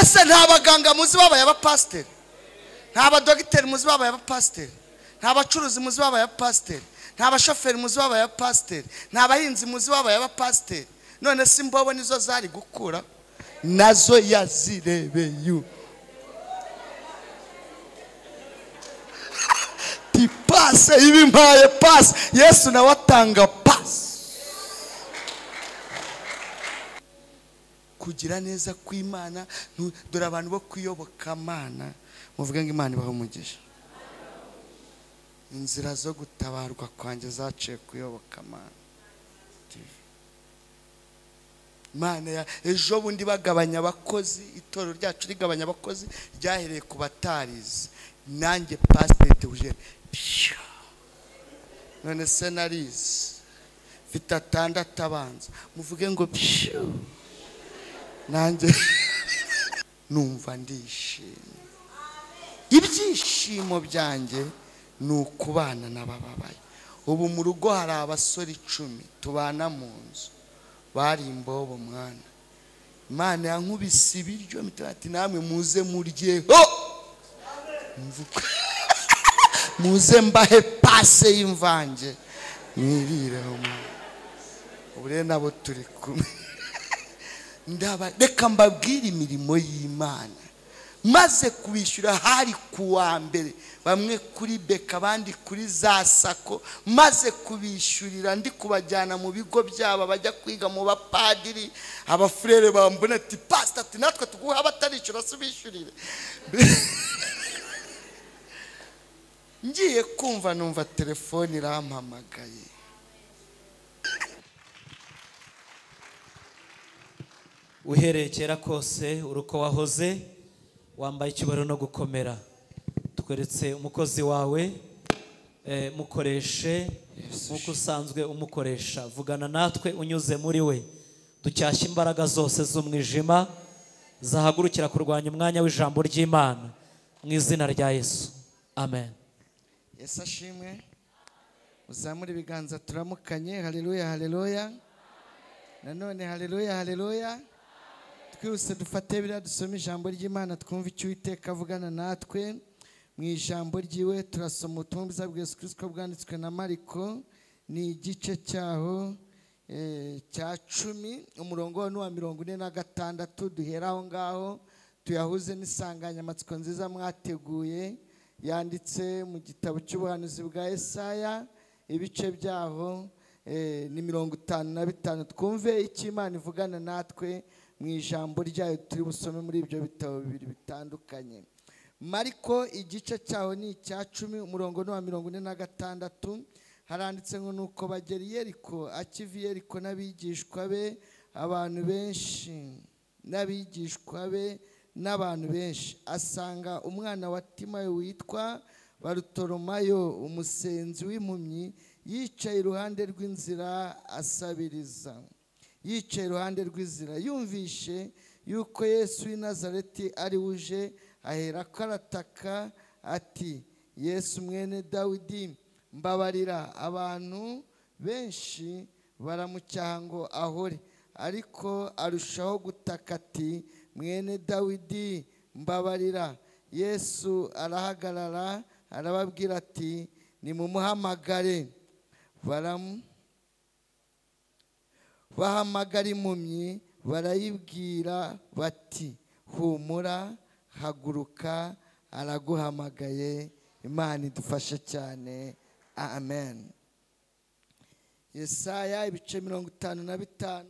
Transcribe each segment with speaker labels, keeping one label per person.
Speaker 1: none se nta baganga muzi babaye abapasiteri, nta badogiteri muzi babaye abapasiteri, nta bacuruzi muzi babaye abapasiteri, nta bashoferi muzi babaye abapasiteri, nta bahinzi muzi babaye abapasiteri. None se imbobo nizo zari gukura, nazo yazirebeye tipase ibimpaye pasi. Yesu nawe atanga pasi. Kugira neza kw'Imana, dore abantu bo kuyoboka Imana muvuge ngo Imana ibaho umugisha. Inzira zo gutabarwa kwanjye zaciye kuyoboka Imana. Ejo bundi bagabanya abakozi, itorero ryacu rigabanya abakozi ryahereye ku batarize. Nanjye Pastor Theogene none se narize mfite 6 abanza, muvuge ngo nanjye numva ndishimye. Ibyishimo byanjye ni ukubana n'abababaye. Ubu mu rugo hari abasore 10 tubana mu nzu, bari imbobo mwana. Imana yankubise ibiryo ati namwe muze muryeho, muze mbahe pase y'imvange mwirireho. Ubu rero nabo turi kumwe. Reka mbabwire imirimo y'Imana. Maze kubishyura hari kuwa mbere, bamwe kuri beka abandi kuri za sako. Maze kubishyurira ndi kubajyana mu bigo byabo bajya kwiga mu bapadiri. Abafurere bambona ati pastor ati natwe tuguha abatarishyura subishyurire. Ngiye kumva numva telefone irampamagaye.
Speaker 2: Uhereye kera kose uruko wahoze, wambaye icyubahiro no gukomera. Tweretse umukozi wawe, mukoreshe nk'uko usanzwe umukoresha. Vugana natwe unyuze muri we. Ducyashye imbaraga zose z'umwijima zahagurukira kurwanya umwanya w'ijambo ry'Imana mu izina rya Yesu. Amen.
Speaker 1: Yesu ashimwe. Uzamure ibiganza turamukanye. Haleluya, haleluya. Nanone haleluya, haleluya. Twese dufate bira dusome ijambo ry'Imana twumva icyo Uwiteka avugana natwe mu ijambo ryiwe. Turasoma ubutumwa bwiza bwa Yesu Kristo bwanditswe na Mariko, ni igice cyaho cya 10 umurongo wa 46. Duhera aho ngaho tuyahuze n'isanganyamatsiko nziza mwateguye, yanditse mu gitabo cy'ubuhanuzi bwa Yesaya, ibice byaho ni 55. Twumve icyo Imana ivugana natwe mu ijambo ryayo turi busome muri ibyo bitabo bibiri bitandukanye. Mariko igice cyaho ni icya 10 umurongo wa 46. Haranditse ngo nuko bagera i Yeriko, akiva i Yeriko n'abigishwa be n'abantu benshi, asanga umwana wa Timayo witwa Barutolomayo, umusenzi w'impumyi, yicaye iruhande rw'inzira asabiriza. Yicaye iruhande rw'inzira, yumvishe yuko Yesu w'i Nazareti ari uje, aherako arataka ati, Yesu mwene Dawidi, mbabarira. Abantu benshi baramucyaha ngo ahore, ariko arushaho gutaka ati, mwene Dawidi, mbabarira. Yesu arahagarara arababwira ati, nimumuhamagare. Bahamagara impumyi, barayibwira bati, humura, haguruka, araguhamagaye. Imana idufashe cyane. Amen. Yesaya ibice 55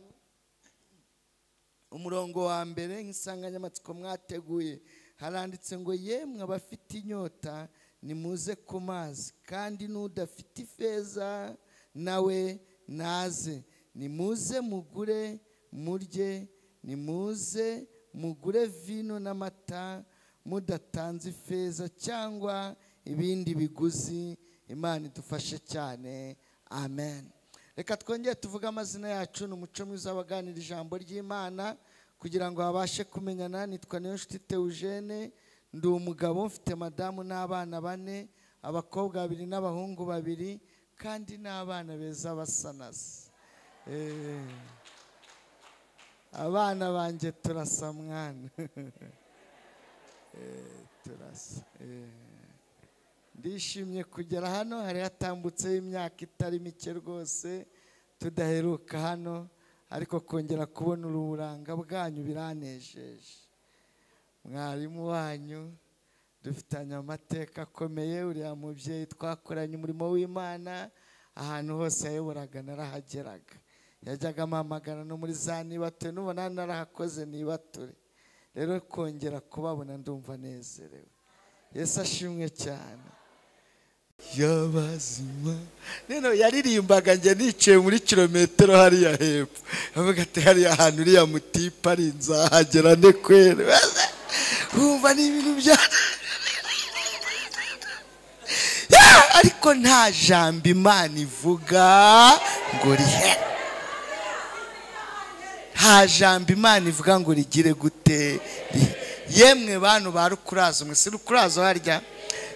Speaker 1: umurongo wa mbere, nk'isanganyamatsiko mwateguye, haranditse ngo yemwe abafite inyota nimuze ku mazi, kandi n'udafite ifeza nawe naze. Nimuze mugure murye, nimuze mugure vino n'amata, mudatanze ifeza cyangwa ibindi biguzi. Imana idufashe cyane. Amen. Reka twongere tuvuge amazina yacu. Ni umuco mwiza waganira ijambo ry'Imana kugira ngo babashe kumenyana. Nitwa Niyonshuti Theogene, ndi umugabo, mfite madamu n'abana 4, abakobwa 2 n'abahungu 2, kandi n'abana beza basanase. Abana banjye turasa mwana. turasa. Ndishimye kugera hano, hari hatambutseho imyaka itari mike rwose tudaheruka hano, ariko kongera kubona uburanga bwanyu biranejeje. Mwarimu wanyu dufitanye amateka akomeye, uriya mubyeyi twakoranye umurimo w'Imana, ahantu hose yayoboraga narahageraga, yajyaga amamagana no muri za nibature, nubona narahakoze nibature. Rero kongera kubabona ndumva nezerewe. Yesu ashimwe cyane. Yabazima neno yaririmbaga njye nicaye muri kilometero hariya hepfo, avuga ati hariya ahantu uriya mutipa ari nzahagera ne kwera. Umva ni ibintu bya ariko nta jambo Imana ivuga ngo rihe, nta jambo Imana ivuga ngo rigire gute. Yemwe bantu barukurazo, mwe si rukurazo harya,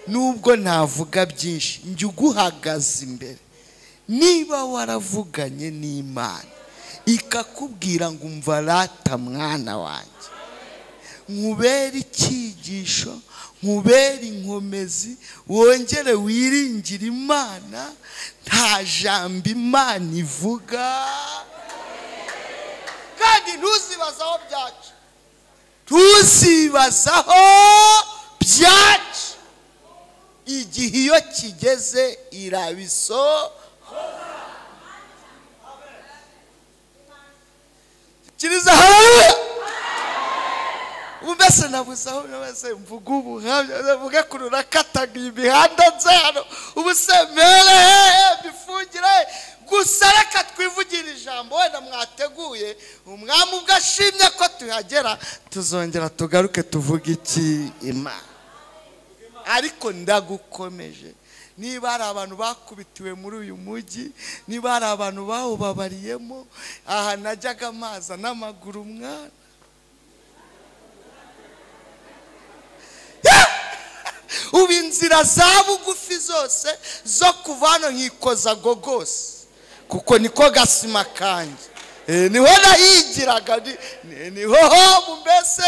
Speaker 1: nubwo ntavuga byinshi njye uguhagaze imbere, niba waravuganye n'Imana ikakubwira ngo umva rata mwana wanjye, nkubera icyigisho, nkubera inkomezi, wongere wiringire Imana, nta jambo Imana ivuga. Kandi ntuzibazaho byacu, ntuzibazaho byacu, igihe iyo kigeze irabiso. Kiriza haleluya. Ubese nabuzaho nabese mvuga ubuhamya, navuga kurura kataga imihanda nze hano, ubusemere bifungire gusa. Reka twivugira ijambo, wenda mwateguye umwami ubwo ashimye ko tuhagera, tuzongera tugaruke tuvuga iki Imana. Ariko ndagukomeje, niba hari abantu bakubitiwe muri uyu mujyi, niba hari abantu bawubabariyemo, aha najyaga amaza n'amaguru mwana, ubu inzira za bugufi zose zo kuva hano nkikoza gogose, kuko niko gasima kanjye, niho nahigiraga, niho mbese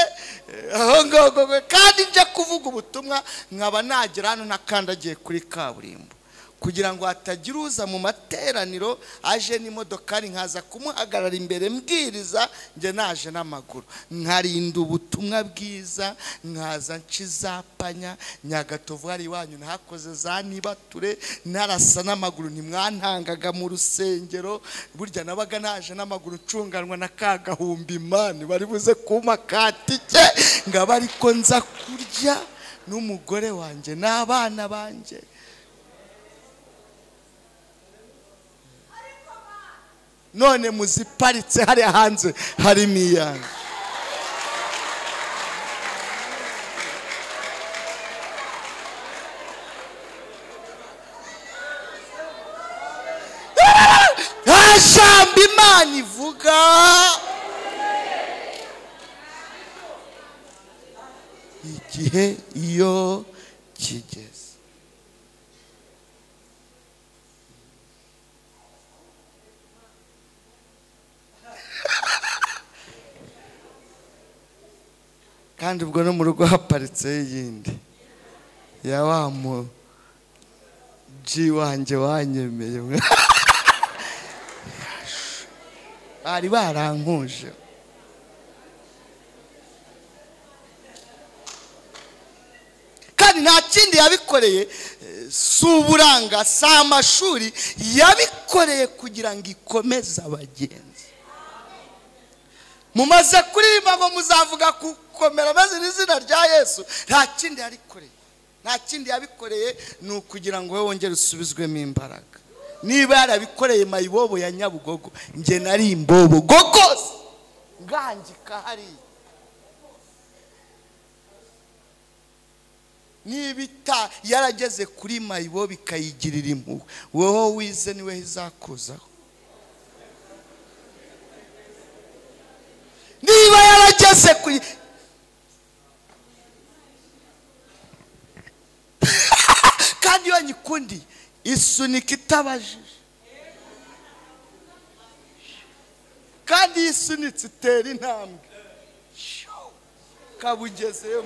Speaker 1: aho ngaho. Kandi nje kuvuga ubutumwa nkaba nagera hano nakandagiye kuri kaburimbo, kugira ngo hatagira uza mu materaniro aje n'imodokari nkaza kumuhagarara imbere mbwiriza, nje naje n'amaguru, nkarinda ubutumwa bwiza, nkaza ncizapanya Nyagatovu hari iwanyu nahakoze za nibature, narasa n'amaguru, ntimwantangaga mu rusengero, burya nabaga naje n'amaguru ncunganwa na kagahumbi Imana bari buze kuma katike, ngaba ariko nza kurya n'umugore wanjye n'abana banjye. None muziparitse hari hanze harimo iyanjye. Nta jambo Imana ivuga igihe iyo kigeze. Kandi ubwo no mu rugo haparitse yindi ya wa mu G wanjye wanyemeye, bari barankuje. Kandi nta kindi yabikoreye, si uburanga, si amashuri, yabikoreye kugira ngo ikomeze abagenzi. Mumaze kuririmba ngo muzavuga gukomera maze n'izina rya Yesu, nta kindi yarikoreye, nta kindi yabikoreye, ni ukugira ngo we wongere usubizwemo imbaraga. Niba yarabikoreye Mayibobo ya Nyabugogo, nge nari imbobo gogose ngangika hariya. Nibita yarageze kuri Mayibobo ikayigirira impuhwe, wowe wize niwe izakuzaho. Niba yarageze kuri kandi iyo nyikundi isunika itabajije, kandi isunitse itera intambwe kabugezeyo.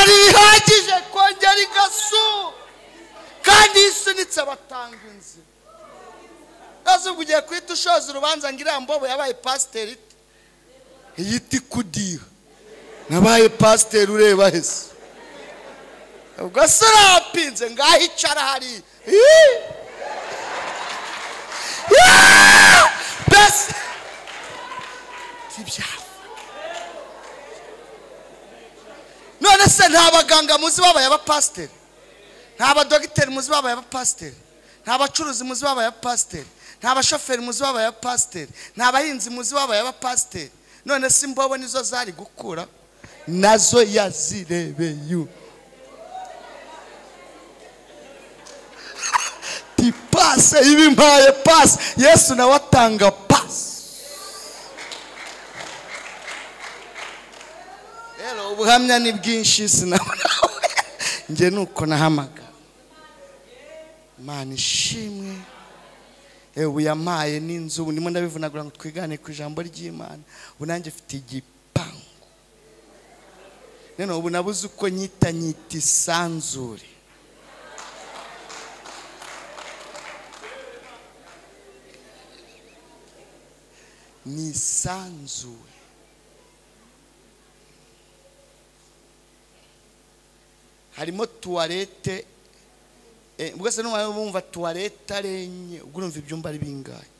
Speaker 1: byari bihagije kongera igasu kandi isunitse abatanga inzira. Azubwo ugiye kwita ushoza urubanza ngo iriya mbobo yabaye pasiteri iyiti kudiha nabaye pasiteri ureba hese ubwo se urapinze ngaho icara hari bese tibyafa. None se nta baganga muzi babaye abapasiteri, nta badogiteri muzi babaye abapasiteri, nta bacuruzi muzi babaye abapasiteri, nta bashoferi muzi babaye abapasiteri, nta bahinzi muzi babaye abapasiteri. None se imbobo nizo zari gukura nazo yazirebeye tipase ibimpaye pasi. Yesu nawe atanga pasi. Rero ubuhamya ni bwinshi sinabona nge nuko nahamaga. Imana ishimwe. Ubu yamaye n'inzu, ubu ndimo ndabivunagura ngo twigane ku ijambo ry'Imana. Ubu nanjye mfite igipangu. None ubu nabuze uko nyita isanzure. Ni isanzure. Harimo tuwarete. Ubwo se n'umwe bumva tuwarete arenye, ubwo urumva ibyumba ari bingahe?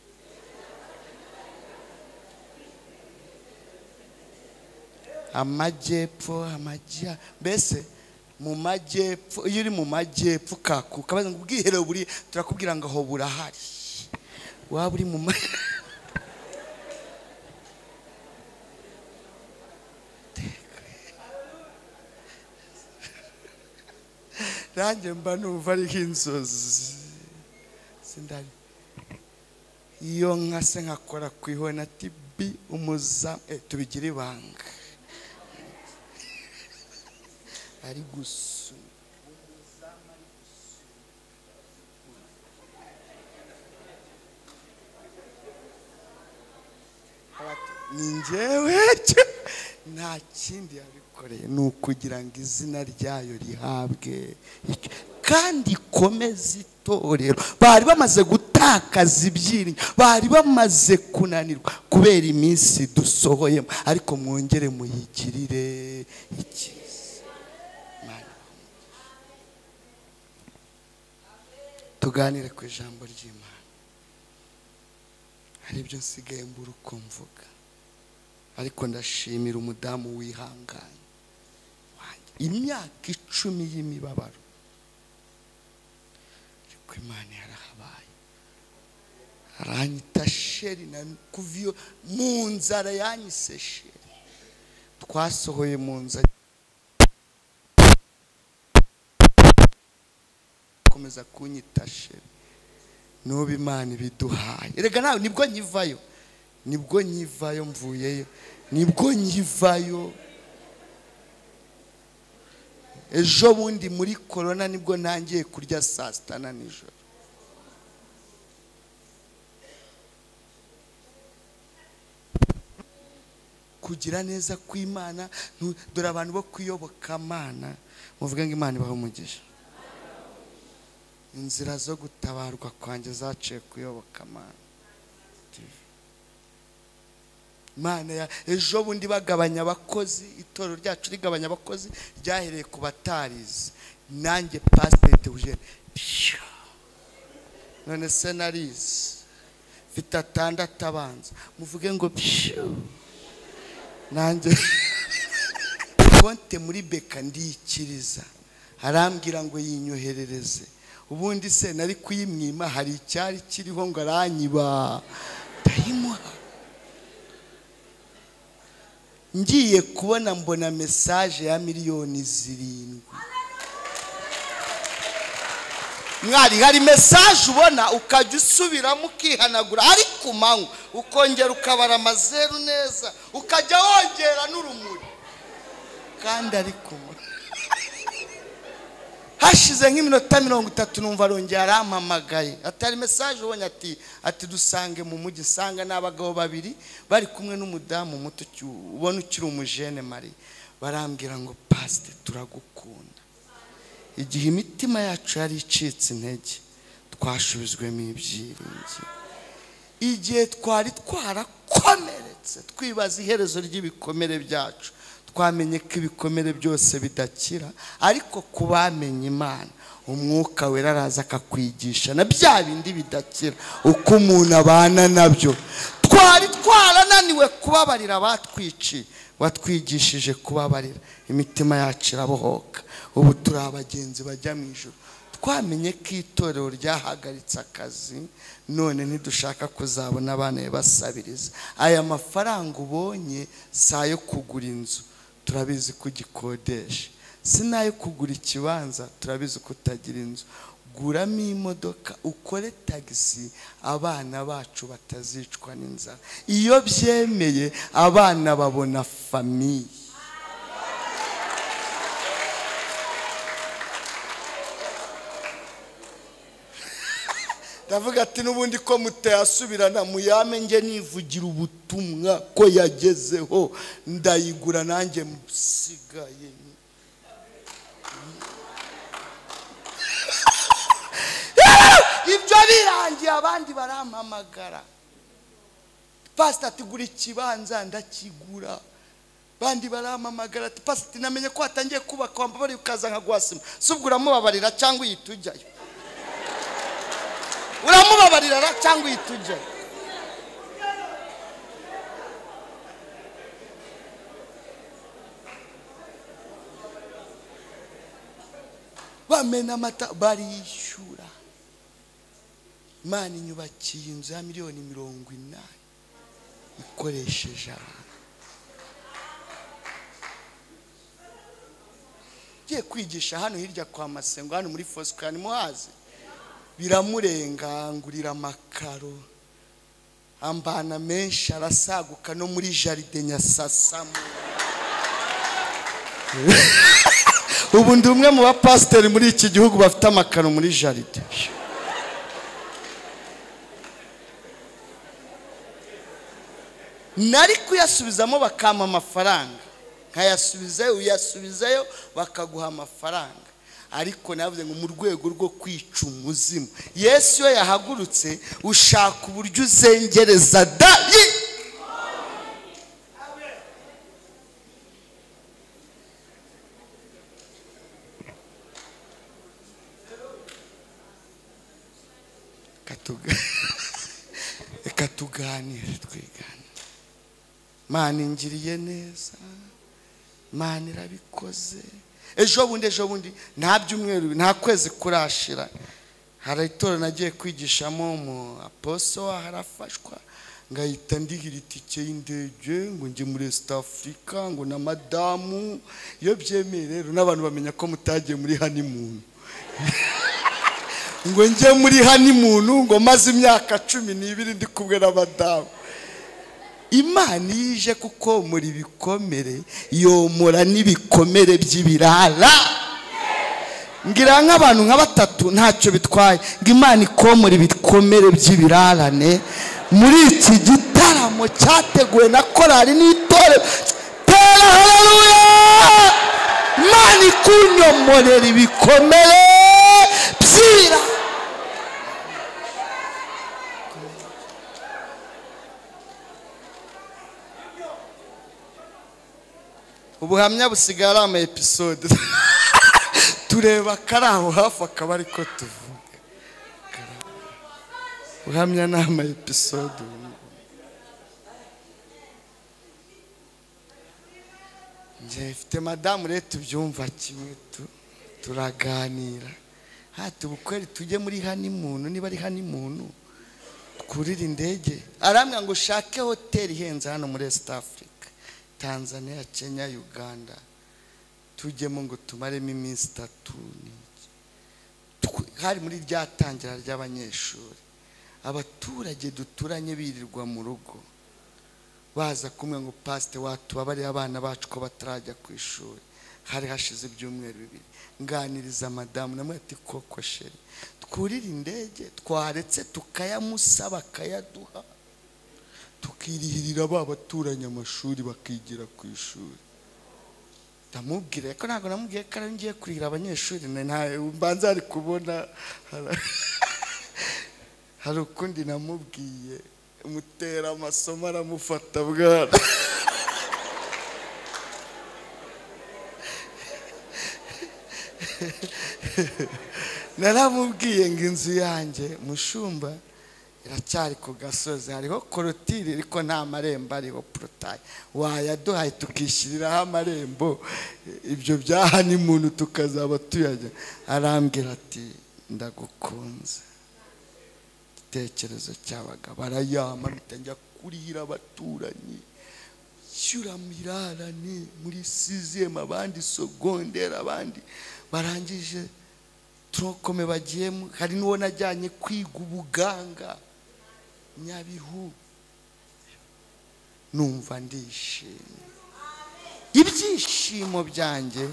Speaker 1: Amajyepfo, amajya, mbese mu majyepfo. Iyo uri mu majyepfo kakuka baza ngo ubwiherero buri turakubwira ngo aho burahari. Waba uri mu nanjye mba numva ari nk'inzozi sindari. Iyo nkase nkakora ku ihona tibi umuza tubigira ibanga ari gusu ni njyewe nta kindi yabikoreye, ni ukugira ngo izina ryayo rihabwe kandi ikomeze itorero. Bari bamaze gutakaza ibyiringiro, bari bamaze kunanirwa kubera iminsi dusohoyemo, ariko mwongere muyigirire icyiza. Tuganire ku ijambo ry'Imana. Hari ibyo nsigaye mbura uko mvuga, ariko ndashimira umudamu wihanganye imyaka 10 y'imibabaro, ariko Imana yarahabaye. Aranyita sheri na kuviyo mu nzara yanyise sheri. Twasohoye mu nzara komeza kunyita sheri. N'ubu Imana ibiduhaye. Erega nawe nibwo nyivayo, nibwo nyivayo mvuyeyo, nibwo nyivayo. Ejo bundi muri corona nibwo ntangiye kurya saa 6 na nijoro. Kugira neza kw'Imana, dore abantu bo kuyoboka Imana muvuga ngo Imana ibaho umugisha. Inzira zo gutabarwa kwanjye zaciye kuyoboka Imana ya ejo bundi bagabanya abakozi, itorero ryacu rigabanya abakozi ryahereye ku batarize. Nanjye Pastor Eugene none se narize mfite 6 abanza, muvuge ngo nanjye konte muri beka ndikiriza, arambwira ngo yinyoherereze. Ubundi se nari kuyimwima, hari icyari kiriho ngo aranyiba ndayimuha. Ngiye kubona mbona message ya miliyoni 7. Mwari hari message ubona ukajya usubiramo ukihanagura, ari kumanywa ukongera ukabara amazeru neza, ukajya wongera n'urumuri kandi ari kumanywa. Hashize nk'iminota 30 numva arongera arampamagaye, atari message ubonye ati dusange mu mujyi. Sanga n'abagabo babiri bari kumwe n'umudamu muto ubona ukiri umujene Mari. barambwira ngo pasite turagukunda. Igihe imitima yacu yari icitse intege twashubizwemo ibyiringiro. Igihe twari twarakomeretse twibaza iherezo ry'ibikomere byacu, twamenye ko ibikomere byose bidakira, ariko kubamenye Imana umwuka wera araza akakwigisha na bya bindi bidakira uko umuntu abana nabyo. Twari twarananiwe kubabarira abatwiciye, watwigishije kubabarira, imitima yacu irabohoka, ubu turi abagenzi bajya mu ijuru. Twamenye ko itorero ryahagaritse akazi, none ntidushaka kuzabona abana basabiriza. Aya mafaranga ubonye si ayo kugura inzu, turabizi ko ugikodesha, si n'ayo kugura ikibanza, turabizi ko utagira inzu. Guramo imodoka ukore tagisi, abana bacu batazicwa n'inzara. Iyo byemeye abana babona famiye. Ndavuga ati n'ubundi ko mutayasubirana muyame nge nivugira ubutumwa ko yagezeho, ndayigura nanjye musigaye. Ibyo birangiye abandi barampamagara, pastor ati gura ikibanza, ndakigura. Bandi barampamagara ati pastor namenye ko watangiye kubaka, wambabari ukaza nkagwasima, subwo uramubabarira cyangwa uyitujyayo? Uramubabarira cyangwa uyitujyayo? Bamena amata barishyura. Imana inyubakiye inzu ya miliyoni 80 ikoresheje abantu. Ngiye kwigisha hano hirya kwa Masengo, hano muri Foscani muhazi, biramurenga ngurira amakaro, ambana menshi arasaguka no muri jaride Nyasasamo. Ubu ndi umwe mu bapasiteri muri iki gihugu bafite amakaro muri jaride. Nari kuyasubizamo bakama amafaranga, nkayasubizayo, uyasubizayo bakaguha amafaranga. Ariko navuze ngo mu rwego rwo kwica umuzimu, Yesu yo yahagurutse ushaka uburyo uzengereza dayi. Tuganire twigane. Mana ingiriye neza, Mana irabikoze. Ejo bundi nta byumweru nta kwezi kurashira, hari itorero nagiye kwigishamo mu aposo harafashwa, ngahita ndihira itike y'indege ngo njye muri East Africa ngo na madamu. Iyo byemeye rero n'abantu bamenya ko mutagiye muri honeymoon. Ngo njye muri honeymoon ngo maze imyaka 12 ndi kumwe na madamu. Imana yije kuko muri bikomere yomora n'ibikomere by'ibirara. Ngira nk'abantu nka batatu ntacyo bitwaye, ngo Imana ikomora ibikomere by'ibirarane muri iki gitaramo cyateguwe na korali n'itore. Tera haleluya! Imana ikunyomorera ibikomere by'ibirara. Ubuhamya busigara ama episode tureba karaho hafi akaba ariko tuvuga. Ubuhamya na ama episode. Nje mfite madamu rero tubyumva kimwe, turaganira. Hati bukweri tujye muri honeymoon, niba ari honeymoon kurira indege. Arambwira ngo shake hotel ihenze hano muri East Africa, Tanzania, Kenya, Uganda, tujyemo ngo tumaremo iminsi 3. Hari muri ryatangira ry'abanyeshuri, abaturage duturanye birirwa mu rugo baza kumwe ngo pastor watubabariye abana bacu ko batarajya ku ishuri. Hari hashize ibyumweru 2 nganiriza madamu, namwe ati koko sheri twurira indege twaretse tukayamusaba akayaduha, tukirihirira babaturanye amashuri bakigira ku ishuri. ndamubwira ko ntabwo namubwiye ko ngiye kurira abanyeshuri mbanza ari kubona hari ukundi namubwiye mutera amasomo aramufata bwana naramubwiye ngo inzu yanjye mushumba iracyari ku gasozi hariho korotire ariko nta marembo ariho porotaye wayaduhaye tukishyiriraho amarembo ibyo byaha ni muntu tukazaba tuyajya arambwira ati ndagukunze igitekerezo cyabaga barayama bitangira kurira abaturanyi shyura mirarane muri 6e abandi secondaire abandi barangije trokome bagiyemo hari nuwo najyanye kwiga ubuganga Nyabihu numva ndishimye ibyishimo byanjye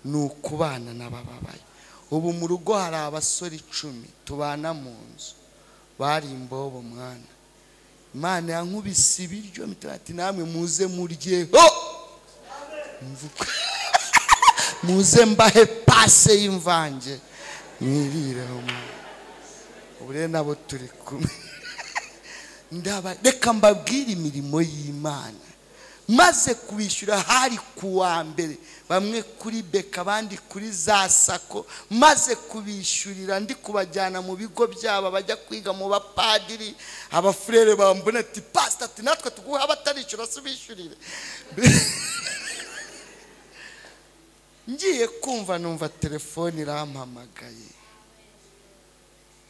Speaker 1: nukubana nabababaye ubu mu rugo hari abasore 10 tubana mu nzu bari imbobo mwana Imana yankubise ibiryo mitati namwe muze murye muze mbahe pase y'imvange mwirireho ubure nabo turi kumwe reka mbabwire imirimo y'Imana maze kubishyura hari kuwa mbere bamwe kuri beka abandi kuri za sako maze kubishyurira ndi kubajyana mu bigo byabo bajya kwiga mu bapadiri abafurere bambona ati pastor ati natwe tuguha abatarishyura subishyurire ngiye kumva numva telefone irampamagaye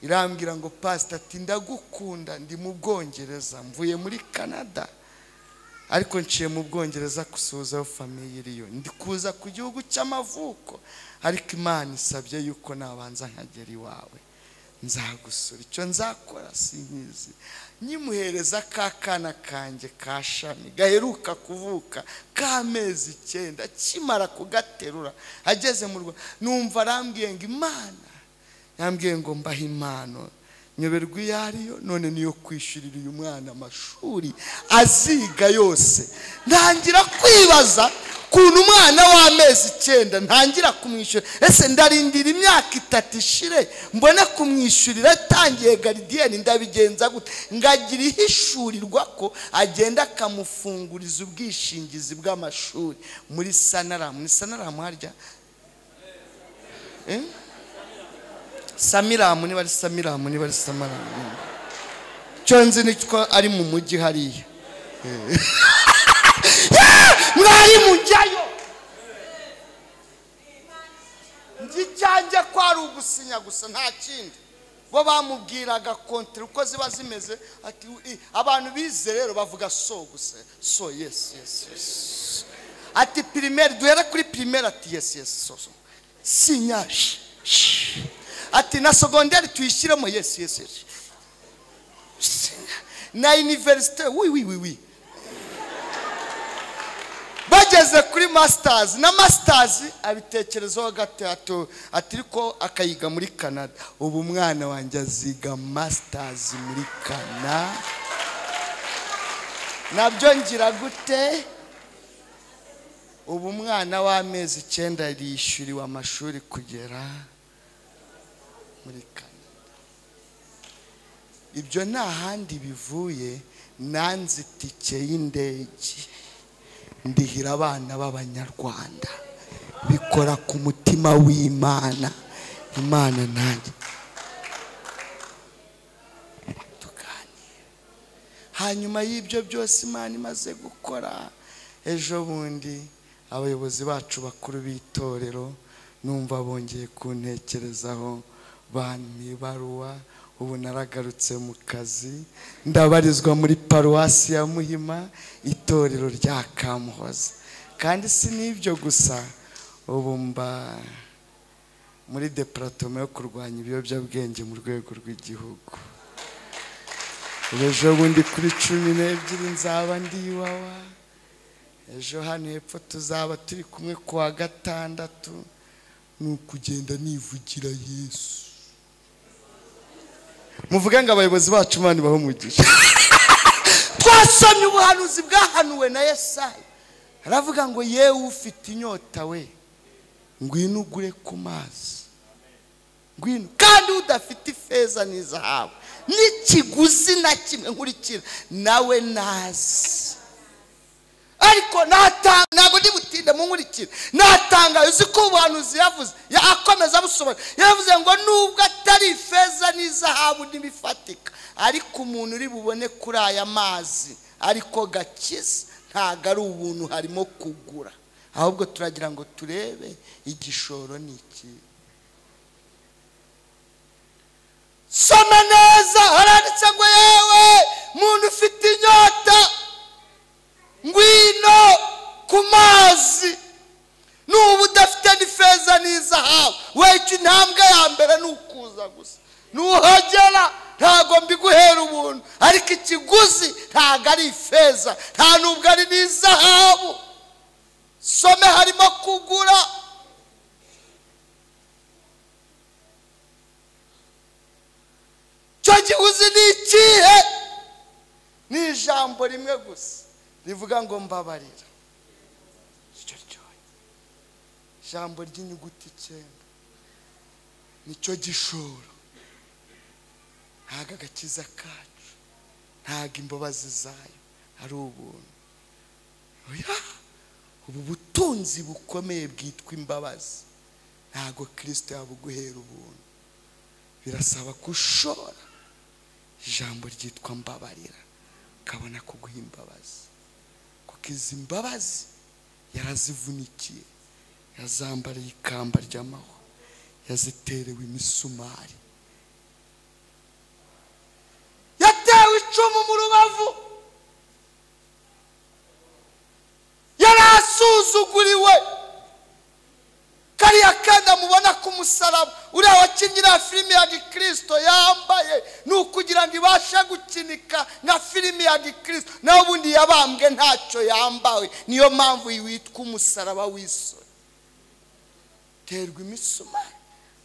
Speaker 1: irambwira ngo pastor ati ndagukunda ndi mu Bwongereza mvuye muri Canada ariko nciye mu Bwongereza kusuhuza famille iriyo ndi kuza ku gihugu cy'amavuko ariko Imana isabye yuko nabanza nkagera iwawe nzagusura icyo nzakora sinkizi nyimuhereza kakana kanjye kashami gaheruka kuvuka k'amezi 9 kimara kugaterura ageze mu Rwanda numva arambwiye ngo Imana yambwiye ngo mbaha impano nyoberwa yariyo none niyo kwishyurira uyu mwana amashuri aziga yose ntangira kwibaza kuntu umwana w'amezi 9 ntangira kumwishyura ese ndarindira imyaka 3 ishire mbone kumwishyurira tangiye gardienne ndabigenza gute ngagira ihishurirwa ko agenda akamufunguriza ubwishingizi bw'amashuri muri Sanaramu harya Samiramu niba ari Samiramu niba ari Samaramu cyonzi niko ari mu mujyi hariya mwari mujyayo ngicyanjye ko ari ugusinya gusa nta kindi bo bamubwiraga kontre uko ziba zimeze ati abantu bize rero bavuga so gusa so yes ati primaire duhera kuri primaire ati yes so sinya ati na secondaire tuyishyiremo yes na university oui bageze kuri masters na masters abitekerezo gatatu atiriko akayiga muri Canada ubu mwana wanjye aziga masters muri Canada nabyo ngira gute ubu mwana w'amezi 9 yishyuriwe amashuri kugera muri Canada ibyo nta handi bivuye nanze itike y'indege ndihira abana b'Abanyarwanda bikora ku mutima w'Imana Imana nanjye tuganira hanyuma y'ibyo byose Imana imaze gukora ejo bundi abayobozi bacu bakuru b'itorero numva bongeye kuntekerezaho bani baruwa ubu naragarutse mu kazi ndabarizwa muri paruwasi ya Muhima itorero rya Kamuhoza kandi si nibyo gusa ubu mba muri departement yo kurwanya ibiyobyabwenge mu rwego rw'igihugu ejo bundi kuri 12 nzaba ndi iwawa ejo hano hepfo tuzaba turi kumwe kuwa gatandatu nukugenda nivugira Yesu muvuga ngo abayobozi bacu Imana baho mugisha twasomye ubuhanuzi bwahanuwe na Yesaya aravuga ngo yewe ufite inyota we ngwino ugure ku mazi, ngwino. Kandi udafite ifeza n'izahabu n'ikiguzi na kimwe nkurikira nawe nazi. Ariko ntabwo ndi butinde mu nkurikira, natanga uzi ko ubuhanuzi yavuze, akomeza busobanura, yavuze ngo nubwo atari ifeza n'izahabu n'ibifatika, ariko umuntu uri bubone kuri aya mazi ariko gakiza, ntago ari ubuntu harimo kugura, ahubwo turagira ngo turebe igishoro ni iki. Soma neza, haranditse ngo yewe muntu ufite inyota ngwino ku mazi. Nubu udafite n'ifeza n'izahabu, wecyo intambwe ya mbere nukuza gusa. Nuhagera ntago mbiguhera ubuntu, ariko ikiguzi ntago ari ifeza, nta nubwo ari n'izahabu. Some harimo kugura. Cyo gihuzi ni ikihe? Ni ijambo rimwe gusa rivuga ngo mbabarira. Ijambo ry'inyuguti 9 nicyo gishoro. Ntago agakiza kacu, ntago imbabazi zayo ari ubuntu. Oya, ubu butunzi bukomeye bwitwa imbabazi ntago Kristo yabuguhera ubuntu. Birasaba kushora ijambo ryitwa mbabarira, kabona kuguha imbabazi, kuko izi mbabazi yarazivunikiye, yazambariye ikamba ry'amahwa, yaziterewe imisumari, yatewe icumu mu rubavu, yarasuzuguriwe. Kariya kanda mubona ku musaraba, uriya wakinyira filimi ya Gikristo yambaye nukugira ngo ibashe gukinika nka filimi ya Gikristo, naho ubundi yabambwe ntacyo yambawe. Niyo mpamvu witwa umusaraba w'isoni. Terwa imisumari.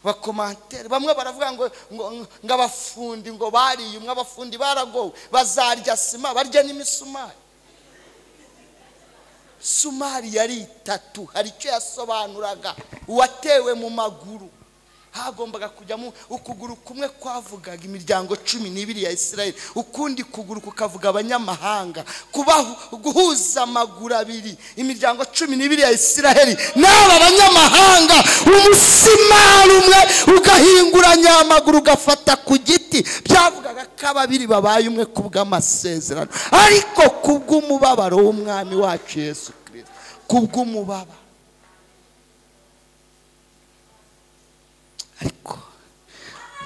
Speaker 1: Bakomantere bamwe baravuga ngo abafundi ngo bariye, umwe abafundi baragowe, bazarya sima barya n'imisumari. Sumari yari 3, hari icyo yasobanuraga. Uwatewe mu maguru hagombaga kujyamo ukuguru kumwe kwavugaga imiryango 12 ya Isirayeli, ukundi kuguru kukavuga abanyamahanga. Guhuza amaguru abiri imiryango 12 ya Isirayeli n'aba abanyamahanga, umusimari umwe ugahinguranya amaguru ugafata ku giti, byavugaga ko ababiri babaye umwe kubw'amasezerano. Ariko kubw'umubabaro w'umwami wacu Yesu Kristo, kubw'umubabaro. Ariko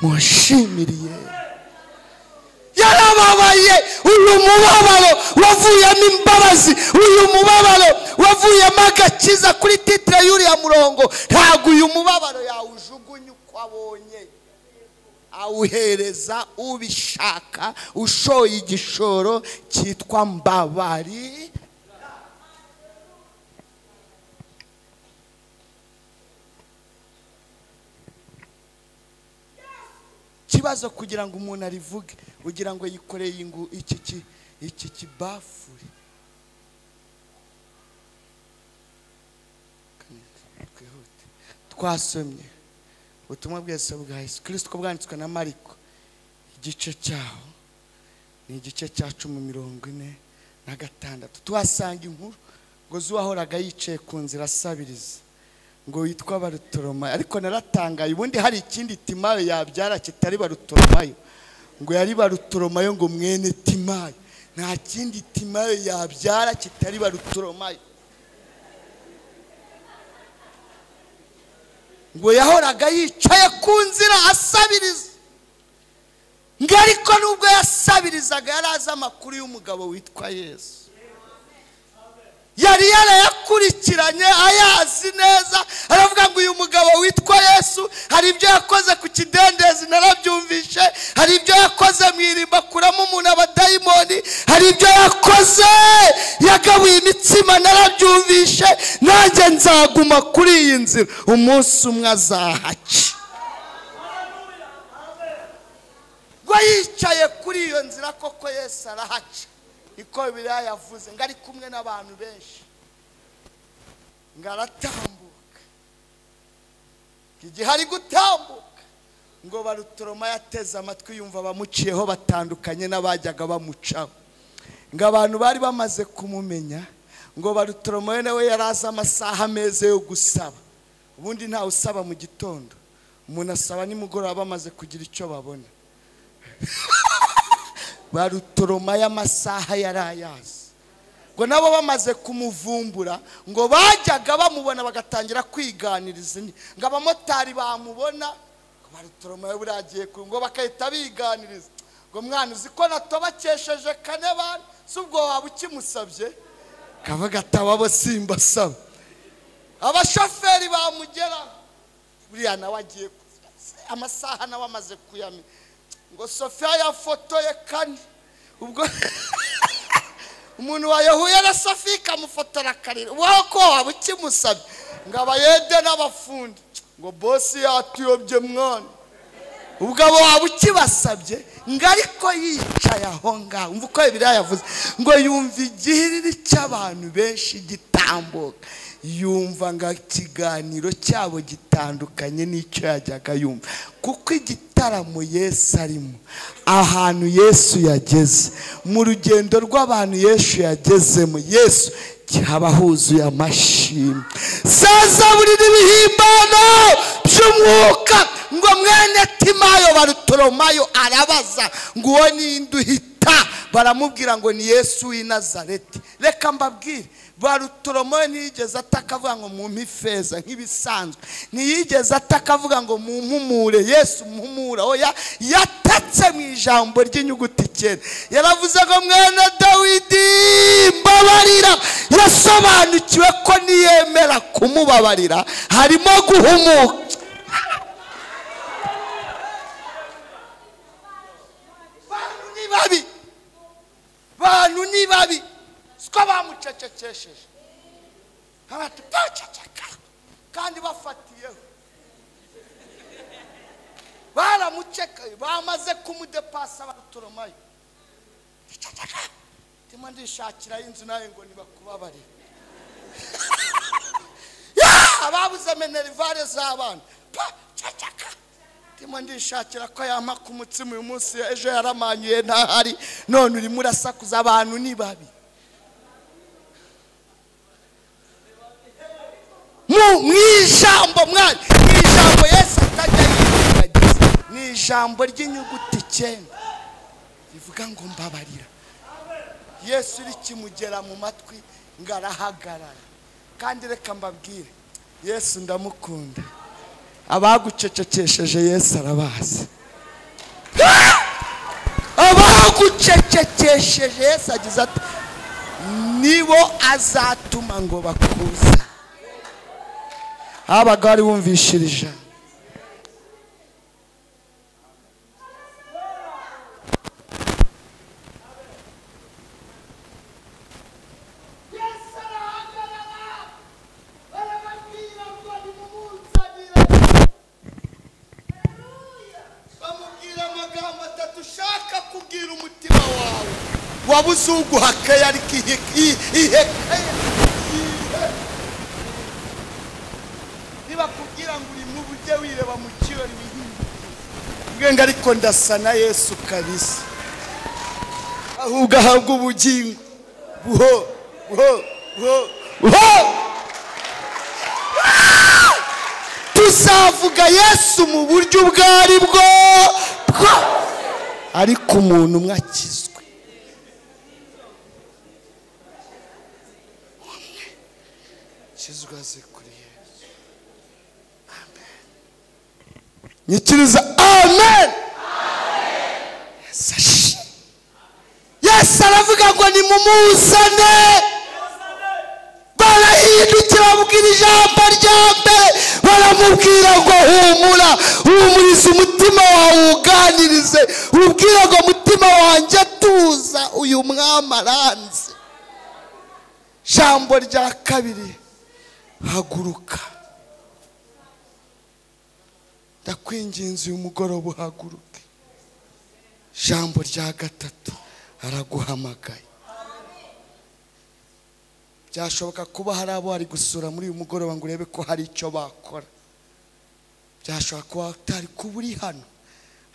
Speaker 1: mushimiriye yarababaye. Uyu mubabaro wavuyemo imbabazi, uyu mubabaro wavuyemo agakiza. Kuri titre y'uriya murongo, ntago uyu mubabaro yawujugunya uko abonye, awuhereza ubishaka, ushoye igishoro cyitwa mbabari. Kibazo kugira ngo umuntu arivuge, ugira ngo yikoreye iki kibafuri. Twasomye ubutumwa bwese bwa Yesu Kristo ko bwanditswe na Mariko, igice cyaho ni igice cya 10:46. Twasanga inkuru ngo zuwahoraga yicaye ku nzira asabiriza, ngo witwa Barutolomayo. Ariko naratangaye, ubundi hari ikindi Timayo yabyara kitari Barutolomayo, ngo yari Barutolomayo ngo mwene Timayo. Nta kindi Timayo yabyara kitari Barutolomayo. Ngo yahoraga yicaye ku nzira asabiriza, ngo ariko nubwo yasabirizaga yarazi amakuru y'umugabo witwa Yesu. Yari yarayakurikiranye ayazi neza. Aravuga ngo uyu mugabo witwa Yesu hari ibyo yakoze ku kidendezi narabyumvishe, hari ibyo yakoze mwirimba kuramo umuntu abadayimoni, hari ibyo yakoze yagabuye imitsima narabyumvishe. Nanjye nzaguma kuri iyi nzira, umunsi umwe azahaca. Ngo yicaye kuri iyo nzira koko Yesu arahaca. Niko Bibiliya yavuze ngo ari kumwe n'abantu benshi. ngaratambuka. Igihe ari gutambuka ngo Barutoroma yateze amatwi yumva bamuciyeho batandukanye n'abajyaga bamucaho. Ngo abantu bari bamaze kumumenya ngo Barutoroma nawe yaraza amasaha meza yo gusaba. Ubundi nta usaba mu gitondo, umuntu asaba nimugoroba bamaze kugira icyo babona. Barutoroma y'amasaha yarayazi. Ngo nabo bamaze kumuvumbura ngo bajyaga bamubona bagatangira kwiganiriza. Ngo abamotari bamubona Barutoroma buragiye ngo bakahita biganiriza. Ngo mwana uzi ko natobakesheje kane bana subwo waba ukimusabye kavuga atababo simba saba. Abashoferi bamugera buriya nawe agiye amasaha nawe amaze kuyamenya. Ngo Sofia yafotoye kane ubwo umuntu wayahuye na Sofia kamufotora karira wowe ko waba ukimusabye. Ngo abayede n'abafundi ngo boss yatuyobye mwana ubwo abo waba ukibasabye. Ngo ariko yicaye aho ngaho umva uko Bibiliya yavuze ngo yumva igihiriri cy'abantu benshi gitambuka. Yumva ngo ikiganiro cyabo gitandukanye n'icyo yajyaga yumva, kuko igitaramo Yesu arimo, ahantu Yesu yageze, mu rugendo rw'abantu Yesu yagezemo, Yesu haba huzuye amashimwe. Zaburi n'ibihimbano by'umwuka. Ngo mwene Timayo Barutolomayo arabaza ngo uwo ninde uhita? Baramubwira ngo ni Yesu w'i Nazareti. Reka mbabwire, Barutolomayo ntiyigeze atakavuga ngo mumpe ifeza nk'ibisanzwe, ntiyigeze atakavuga ngo mumpumure Yesu mumpumura. Oya, yatatse mu ijambo ry'inyuguti 9. Yaravuze ngo mwene Dawidi mbabarira. Yasobanukiwe ko niyemera kumubabarira harimo guhumuka. Bantu ni babi siko bamucecekesheje abati paceceka kandi bafatiyeho baramuceka bamaze kumudepasa Barutolomayo. Ndimo ndishakira inzu nawe ngo nibakubabarira. Ababuze minerivare z'abana paceceka. Ndimo ndishakira ko yampa ku mutsima uyu munsi, ejo yaramanyuye ntahari, none urimo urasakuza. Abantu ni babi. Mwijambo mwana, mwijambo Yesu atajya yirengagiza, ni ijambo ry'inyuguti 9 rivuga ngo mbabarira. Yesu rikimugera mu matwi ngarahagarara. Kandi reka mbabwire, Yesu ndamukunda. Abagucecekesheje Yesu arabazi. Abagucecekesheje Yesu agize ati nibo azatuma ngo bakuze. Abagari bumvishirije wabuzugu hakaya ariko ihekeye. Niba kugira ngo uri mu bujye wireba mu kirori bihinduka ariko ndasa na Yesu kabisa, ahubwo ahabwa ubugingo buho. Tuzavuga Yesu mu buryo ubwari bwo ariko umuntu umwe akizwe. Kizwaze kuri Yesu. Amen. Nyikiriza amen. Yesu aravuga ngo nimumuzane. Barahindukira bamubwira ijambo rya mbere, baramubwira ngo humura, humuriza umutima wawe uganirize, ubwira ngo mutima wanjye tuza, uyu mwami aranze. Jambo rya kabiri, haguruka. Ndakwinginze uyu mugoroba uhaguruke. Jambo rya gatatu, araguhamagaye. byashoboka kuba hari abo ari gusura muri uyu mugoroba ngo urebe ko hari icyo bakora. Byashoboka kuba utari kuba uri hano,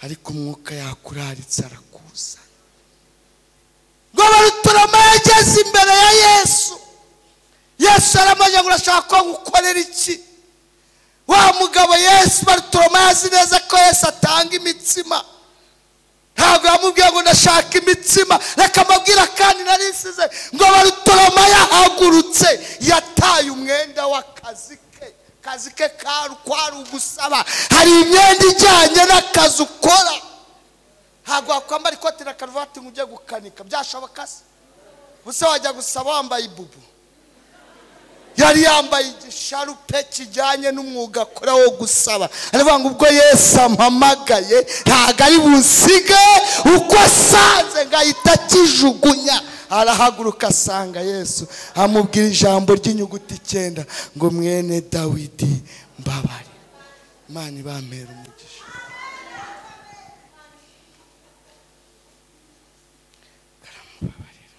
Speaker 1: ariko umwuka yakuraritse arakuza. Ngo Barutoloma yageze imbere ya Yesu. Yesu aramaze ngo urashaka ko ngukorera iki? Wa mugabo Yesu, Barutoloma yazi neza ko Yesu atanga imitsima. Ntabwo yamubwiye ngo ndashaka imitsima, reka mabwira kandi narisize ngo Barutoloma yahagurutse, yataye umwenda w'akazi ke. Kazi ke kwari ugusaba. Hari imyenda ijyanye n'akazi ukora. Ntabwo wakwambara ikoti na karuvati ngo ujye gukanika, byashoboka se? Buse wajya gusaba wambaye ibubu. Yari yambaye igisharupe kijyanye n'umwuga akora wo gusaba. Aravuga ngo ubwo Yesu ampamagaye ntabwo ari bunsige uko asanze ngahita akijugunya. Arahaguruka asanga Yesu, amubwira ijambo ry'inyuguti 9 ngo mwene Dawidi mbabare. Imana ibampera umugisha. Karamubabarira.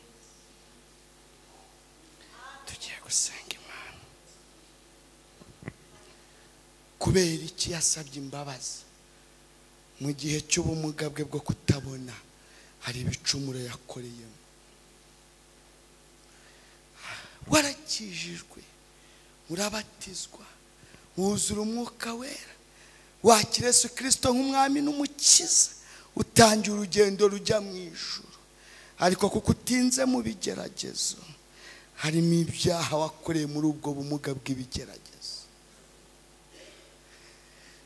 Speaker 1: Tugiye gusenga Imana. Kubera iki yasabye imbabazi? Mu gihe cy'ubumuga bwe bwo kutabona hari ibicumuro yakoreyemo. Warakijijwe, urabatizwa, wuzura umwuka wera, wakira Yesu Kristo nk'umwami n'umukiza, utangira urugendo rujya mu ijuru. Ariko kuko utinze mu bigeragezo, harimo ibyaha wakoreye muri ubwo bumuga bw'ibigeragezo.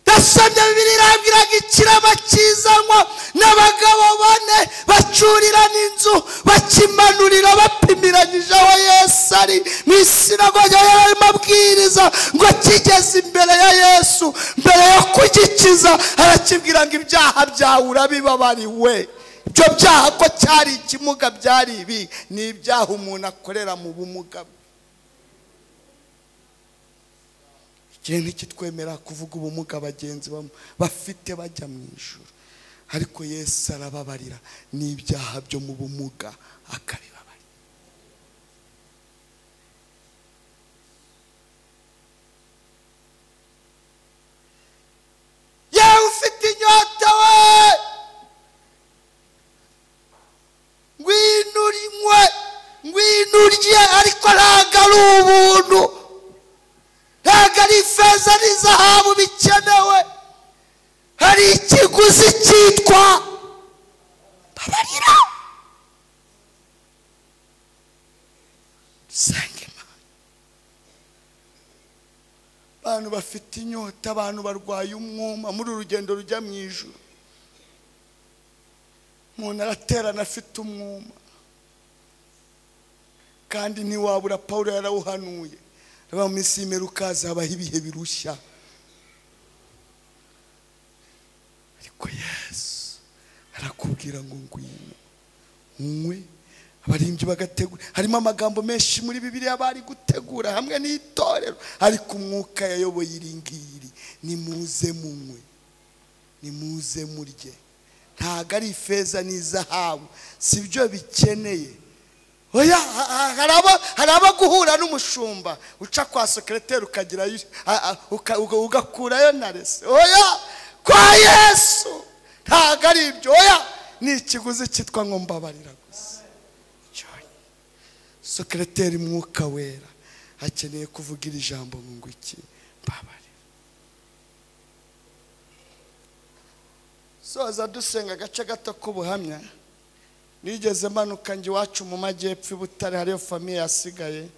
Speaker 1: Dasomye Bibiliya irabwiraga ikirama kizanwa n'abagabo 4 bacurira n'inzu bakimanurira bapimiranyije aho Yesu ari mu isinagogi yarimo abwiriza ngo kigeze imbere ya Yesu. Mbere yo kugikiza arakibwira ngo ibyaha byawe urabibabariwe. Ibyo byaha ko cyari ikimuga byari ibi ni ibyaha umuntu akorera mu bumuga. Ikintu kitwemera kuvuga ubumuga bagenzi bafite bajya mu ijuru, ariko Yesu arababarira n'ibyaha byo mu bumuga akabibabarira. Yewe ufite inyota we, ngwinurye, ariko ntabwo ari ubuntu, ntabwo ari ifeza n'izahabu bikenewe. Hari ikiguzi cyitwa babarira. Dusenge Imana. Abantu bafite inyota, abantu barwaye umwuma muri urugendo rujya mu ijuru. Umuntu araterana afite umwuma, kandi ntiwabura. Pawulo yarawuhanuye, mu minsi y'imperuka hazabaho ibihe birushya. Ariko Yesu arakubwira ngo ngwino unywe. Abaririmbyi bagategura, harimo amagambo menshi muri Bibiliya bari gutegura hamwe n'itorero, ariko umwuka yayoboye iringiri, nimuze munywe, nimuze murye. Ntabwo ari ifeza n'izahabu, sibyo bikeneye. Oya, haraba guhura n'umushumba uca kwa sekreteri ukagira ugakurayo narese. Oya, kwa Yesu ntabwo ari ibyo. Oya, ni ikiguzi cyitwa ngo mbabarira gusa. Sekreteri mwuka wera akeneye kuvugira ijambo ngo iki mbabarira. Soza dusenga agace gato k'ubuhamya. Nigeze manuka njye iwacu mu majyepfo i Butare, hariyo famiye yasigaye.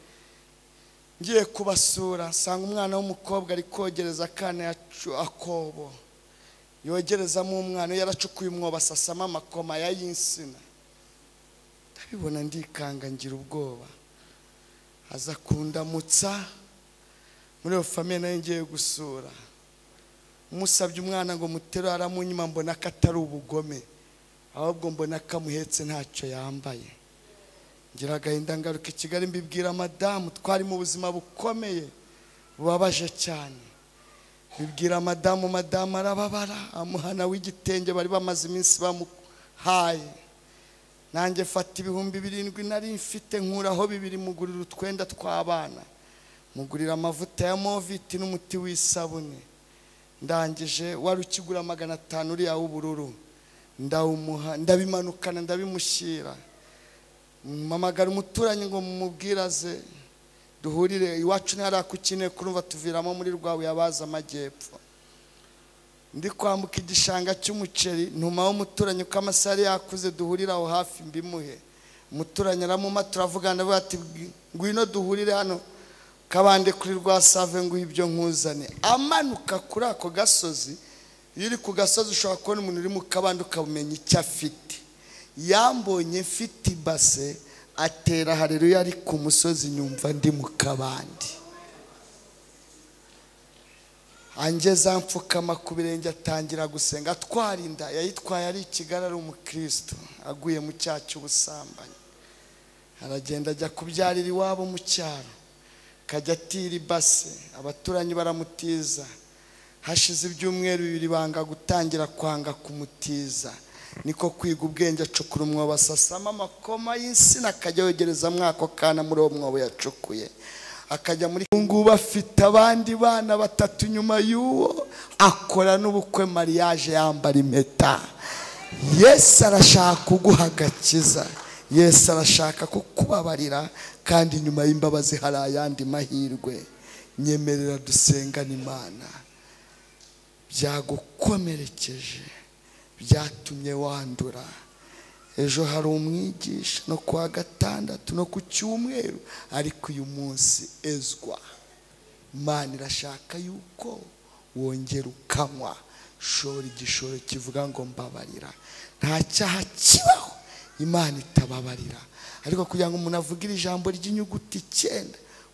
Speaker 1: Ngiye kubasura nsanga umwana w'umukobwa ari kogereza akana akobo. Yogerezamo umwana, yaracukuye umwobo asasamo amakoma ya yinsina. Ndabibona ndikanga ngira ubwoba. Aza kundamutsa muri iyo famiye nayo ngiye gusura. Umusabye umwana ngo mutere, aramunyima, mbona ko atari ubugome, ahubwo mbona ko amuhetse ntacyo yambaye. Ngira agahinda ngaruka i Kigali mbibwira madamu, twari mu buzima bukomeye bubabaje cyane. Bibwira madamu, arababara, amuhana w'igitenge bari bamaze iminsi bamuhaye. nanjye fata 7,000 nari mfite nkuraho 2 mugurira utwenda tw'abana, mugurira amavuta ya Moviti n'umuti w'isabune. Ndangije wari ukigura 500 uri w'ubururu, ndawumuha ndabimanukana ndabimushyira. Mamagara umuturanyi ngo mumubwiraze duhurire iwacu ntara kukineye kurumva tuviramo muri rwawe yabaza amajyepfo. Ndi kwambuka igishanga cy'umuceri ntumaho umuturanyi uko amasari yakuze duhurira aho hafi mbimuhe. Umuturanyi aramuma turavugana bati ngwino duhurire hano kabande kuri rwa save ngo ibyo nkuzane. Amanuka kuri ako gasozi, yiri ku gasozi ushobora kubona umuntu uri mu kabande ukabumenya icyo afite. Yambonye mfite ibase atera haleluya ari ku musozi nyumva ndi mu kabande. Angeza mfukama ku birenge atangira gusenga twarinda yayitwaye ari Kigali ari umukristo aguye mu cyaha cy'ubusambanyi. Aragenda ajya kubyarira iwabo mu cyaro, kajya atira ibase, abaturanyi baramutiza. Hashize ibyumweru 2 banga gutangira kwanga kumutiza, niko kwiga ubwenge acukura umwobo asasama amakoma y'insina akajya yogereza mwako kana muri uwo mwobo yacukuye. Akajya muri ngubu afite abandi bana 3 nyuma y'uwo, akora n'ubukwe mariage yambara impeta. Yesu arashaka kuguha agakiza, Yesu arashaka kukubabarira, kandi nyuma y'imbabazi hari ayandi mahirwe. Nyemerera dusengana Imana. Byagukomerekeje, byatumye wandura. Ejo hari umwigisha no kwa gatandatu no ku cyumweru, ariko uyu munsi ezwa. Imana irashaka yuko wongera ukanywa shora igishoro kivuga ngo mbabarira. Nta cyaha kibaho Imana itababarira, ariko kugira ngo umuntu avugire ijambo ry'inyuguti 9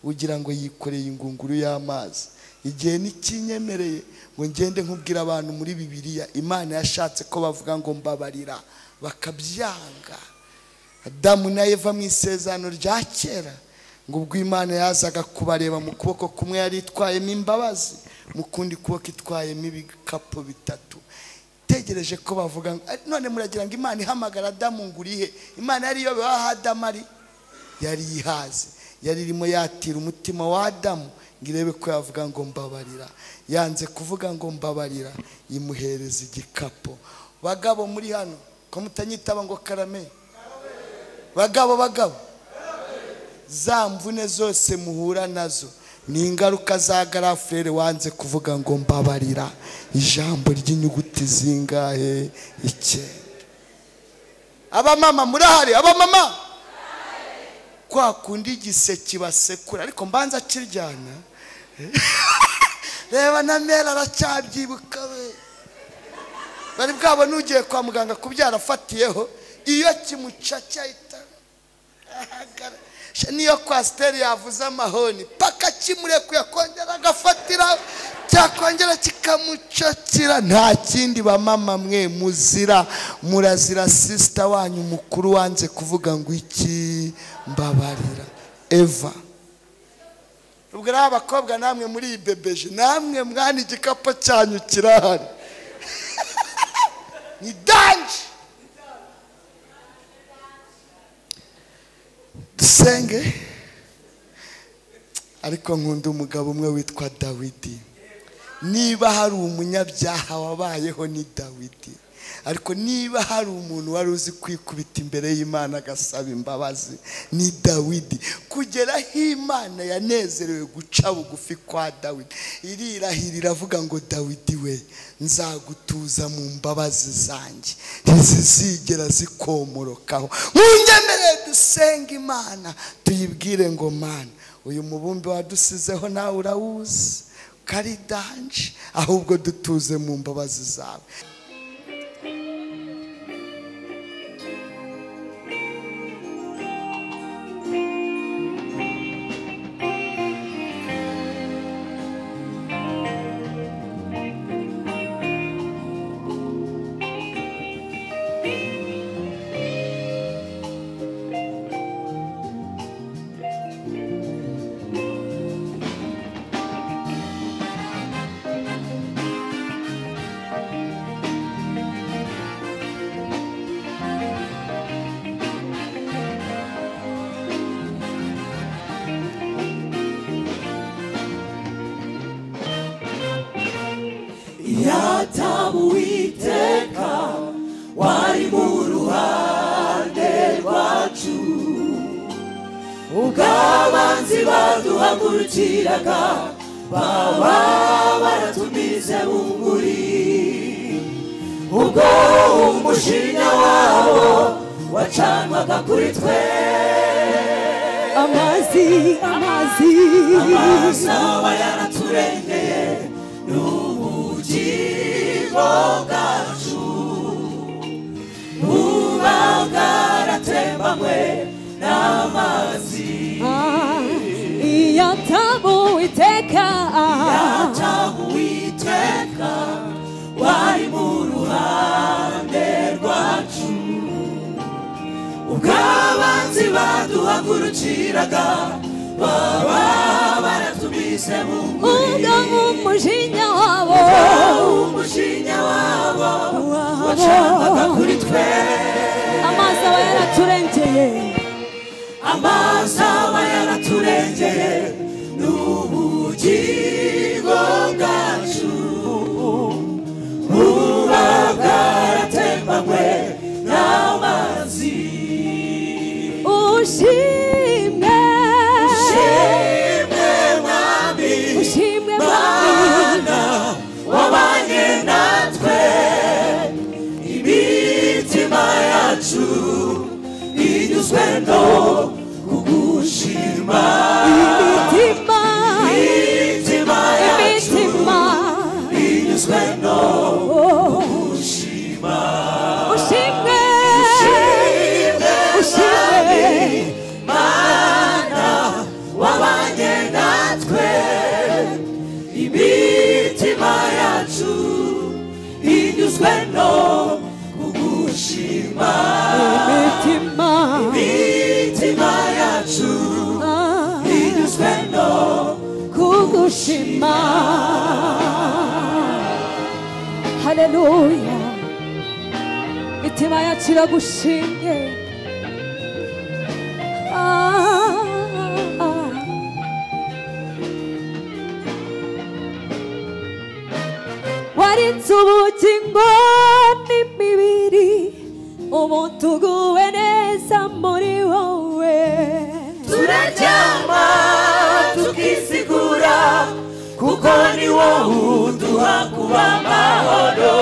Speaker 1: ugira ngo yikoreye ingunguru y'amazi. Igihe nikinyemereye ngo ngende nkubwira abantu muri Bibiliya Imana yashatse ko bavuga ngo mbabarira bakabyanga. Adamu na Eva mu isezerano rya kera ngo ubwo Imana yazaga kubareba mu kuboko kumwe yari itwayemo imbabazi, mu kundi kuboko itwayemo ibikapu 3. Tegereje ko bavuga none muragira ngo Imana ihamagara Adamu ngurihe. Imana yari yobe wa Adamu ari yari yihaze, yari irimo yatira umutima wa Adamu ngirebe ko yavuga ngo mbabarira. Yanze kuvuga ngo mbabarira, imuhereza igikapu. Bagabo muri hano ko mutanyitaba ngo karame, bagabo zamvune zose muhura nazo ni ingaruka za garafrere wanze kuvuga ngo mbabarira. Ijambo ry'inyuguti zingahe? 9. Abamama murahari? Abamama kwa kundi giseki basekura ariko mbanza kiryana. Reba na mera aracyabyibuka we. Bari bwabo nugiye kwa muganga kubyara afatiyeho iyo kimucaca ita niyo kwa steri yavuza amahoni paka kimurekuye kongera agafatira cyakongera kikamucakira. Nta kindi bamama mwe muzira, murazira sister wanyu mukuru wanze kuvuga ngo iki mbabarira. Eva ubwo abakobwa namwe muri ibebeje namwe mwana igikapo cyanyu kirahari. Ni danje. Dusenge. Ariko nkunda umugabo umwe witwa Dawidi. Niba hari umunyabyaha wabayeho ni Dawidi, ariko niba hari umuntu wari uzi kwikubita imbere y'Imana agasaba imbabazi ni Dawidi. Kugeraho Imana yanezerewe guca bugufi kwa Dawidi, irirahira iravuga ngo Dawidi we nzagutuza mu mbabazi zanjye ntizizigera zikomorokaho. Munyemerere dusenge Imana tuyibwire ngo Mana uyu mubumbe wadusizeho nawe urawuzi kari danje, ahubwo dutuze mu mbabazi zawe.
Speaker 3: ataba Uwiteka wari mu ruhande rwacu, ubwo abanzi baduhagurukiraga baba baratumize bunguri, ubwo umujinya wabo wacanwaga kuri twe. Amazi aba yaraturengeye n'ubugingo bwacu buba bwaratembanywe n'amazi. Iyo ataba Uwiteka wari mu ruhande rwacu, ubwo abanzi baduhagurukiraga baba baratumize bunguri, ubwo umujinya wabo wacanwaga kuri twe. Amazi aba yaraturengeye, amazi aba yaraturengeye n'ubugingo bwacu buba bwaratembanywe n'amazi. Ushimwe Mwami, ushimwe Mana wabanye natwe, imitima yacu inyuzwe no kugushima. Imitima yacu inyuzwe no kugushima. Ushimwe Mana wabanye natwe, imitima yacu inyuzwe no kugushima. Imitima yacu inyuzwe no kugushima. Haleluya, imitima yacu iragushimye. warinze ubugingo n'imibiri, ubu tuguwe neza muri wowe. Turaryama tukisigura kuko ni wowe uduha kuba amahoro.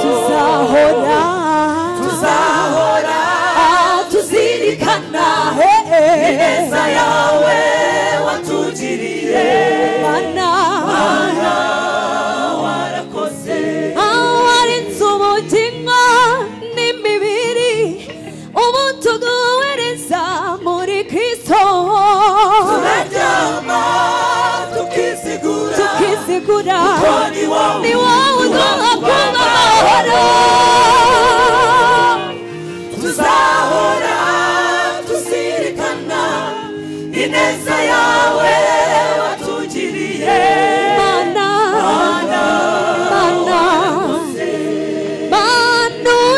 Speaker 3: Tuzahora tuzirikana ineza yawe watugiriye. Mana warakoze. Warinze ubugingo n'imibiri, ubu tuguwe neza muri Kristo. Turaryama tukisigura kuko ni wowe uduha kuba amahoro. Tuzahora tuzirikana ineza yawe watugiriye. Mana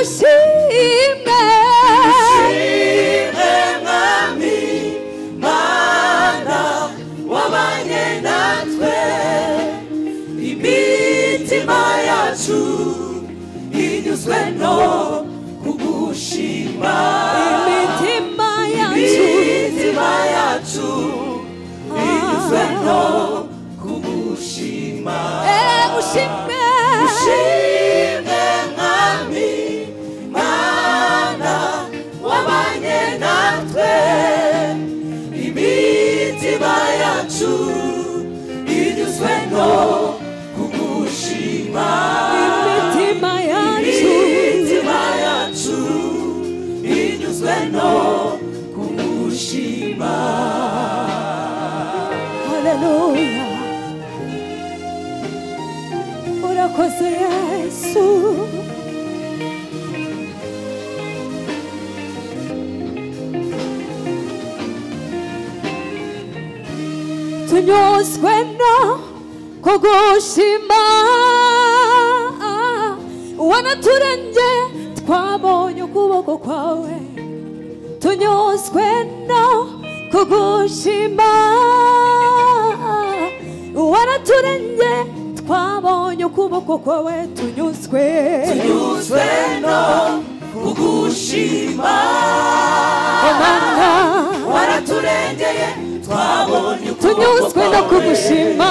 Speaker 3: ushimwe Mwami, Mana wabanye natwe, imitima yacu inyuzwe no kugushima. Imitima yacu inyuzwe no kugushima. Ushimwe Mwami, Mana wabanye natwe, imitima yacu inyuzwe no kugushima. Imitima yacu inyuzwe no kugushima. Haleluya, urakoze Yesu. Tunyuzwe no kugushima, wanaturengeye twabonye ukuboko kwawe. Tunyuzwe no kugushima, wanaturengeye twabonye ukuboko ukuboko kwawe tunyuzwe
Speaker 4: no kugushima
Speaker 3: Mana
Speaker 4: waraturengeye twabonye
Speaker 3: tunyuzwe no kugushima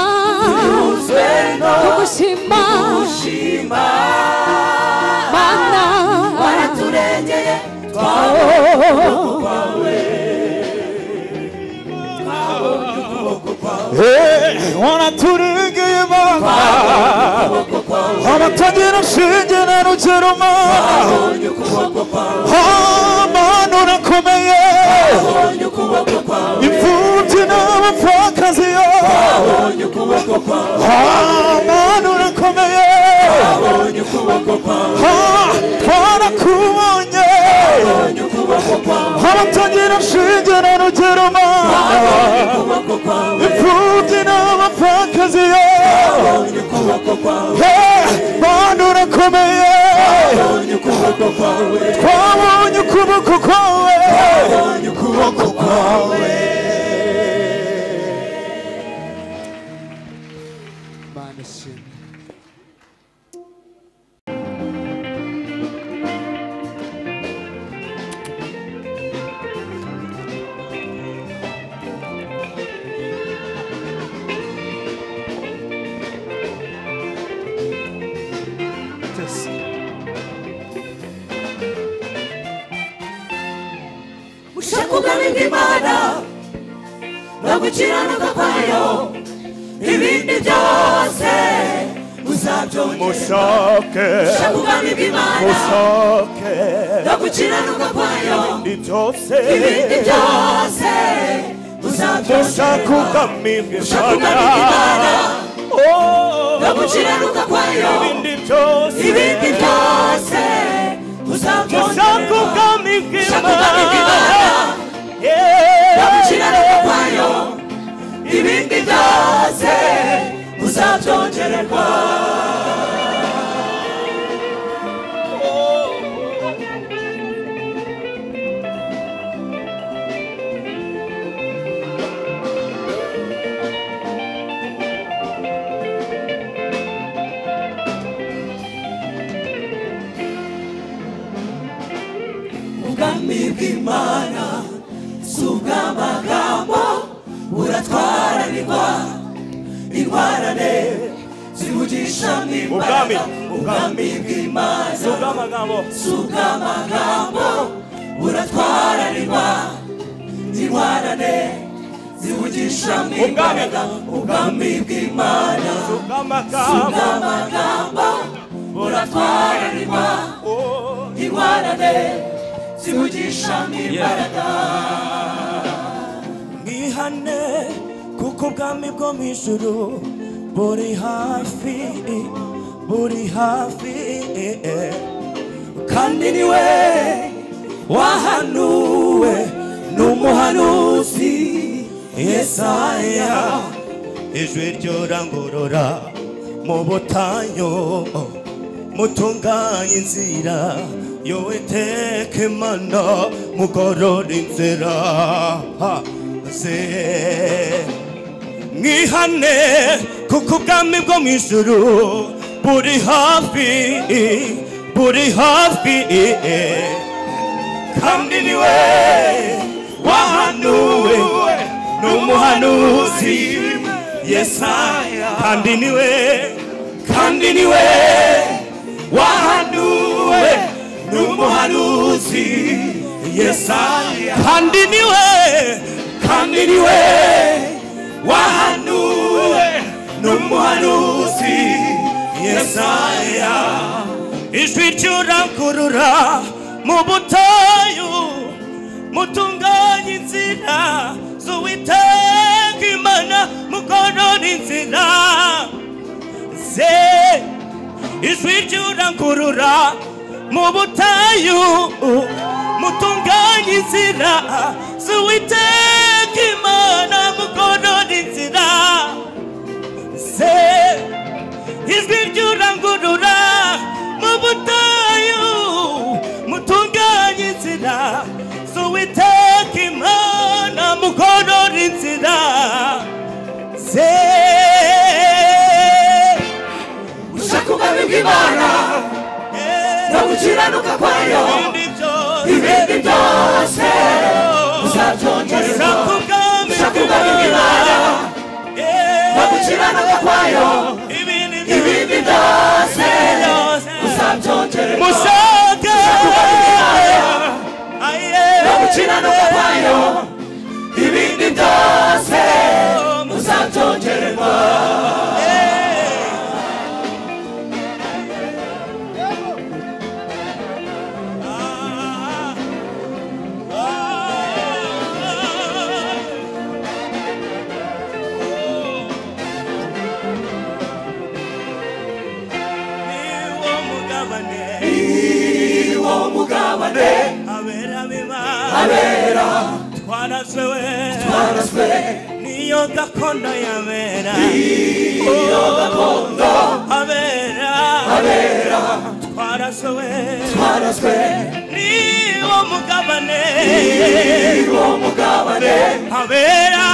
Speaker 3: kugushima Mana
Speaker 4: waraturengeye twabonye ukuboko kwawe
Speaker 5: waraturengeye Mana abatagira shinge na rugero
Speaker 4: twabonye ukuboko kwawe
Speaker 5: Mana urakomeye imfubyi n'abapfakazi
Speaker 4: twabonye ukuboko kwawe
Speaker 5: Mana urakomeye
Speaker 4: twabonye ukuboko kwawe
Speaker 5: twarakubonye abatagira shinge na rugero Mana imfubyi n'abapfakazi
Speaker 4: twabonye ukuboko kwawe
Speaker 5: Mana urakomeye twabonye ukuboko kwawe Mana shimwe
Speaker 4: ushaka ubwami bw'Imana no gukiranuka kwayo ibindi byose uzabyongera
Speaker 5: mushake
Speaker 4: ushaka ubwami bw'Imana
Speaker 5: mushake
Speaker 4: no gukiranuka kwayo
Speaker 5: ibindi byose
Speaker 4: uzabyongera
Speaker 5: mushake ubwami
Speaker 4: ushaka ubwami
Speaker 5: bw'Imana
Speaker 4: bw'Imana no gukiranuka kwayo
Speaker 5: ibindi byose
Speaker 4: uzabyongera
Speaker 5: mushake ubwami
Speaker 4: ushaka ubwami
Speaker 5: bw'Imana
Speaker 4: bw'Imana no gukiranuka kwayo ibindi byose uzabyongererwa ubwami bw'Imana si ubw'amagambo buratwaranirwa intwarane zivugisha nk'imbaraga ubwami bw'Imana si ubw'amagambo buratwaranirwa intwarane zivugisha nk'imbaraga ubwami bw'Imana si ubw'amagambo buratwaranirwa intwarane zivugisha nk'imbaraga
Speaker 5: mwihane kuko ubwami bwo mu ijuru buri hafi
Speaker 4: kandi niwe wahanuwe n'umuhanuzi Yesaya
Speaker 5: ijwi ryorangurura mu butayu mutunganye inzira y'Uwiteka Imana mugorora inzira ze mwihane kuko ubwami bwo mu ijuru buri hafi kandi niwe wahanuwe n'umuhanuzi Yesaya kandi niwe wahanuwe n'umuhanuzi Yesaya kandi niwe wahanuwe n'umuhanuzi Yesaya ijwi ry'urangurura mu butayu mutunganye inzira z'Uwiteka Imana mugorora inzira ze ijwi ry'urangurura mu butayu mutunganye inzira z'Uwiteka Imana mugorora inzira ze ijwi ry'urangurura mu butayu mutunganye inzira z'Uwiteka Imana mugorora inzira ze
Speaker 4: ushaka kwayo ibindi byose uzabyongererwa ushaka ubwami bw'Imana no gukiranuka kwayo ibindi byose uzabyongererwa ushaka ubwami bw'Imana no gukiranuka kwayo ibindi byose uzabyongererwa abera twaraswe niyo gakondo yabera niyo gakondo abera twaraswe niwo mugabane abera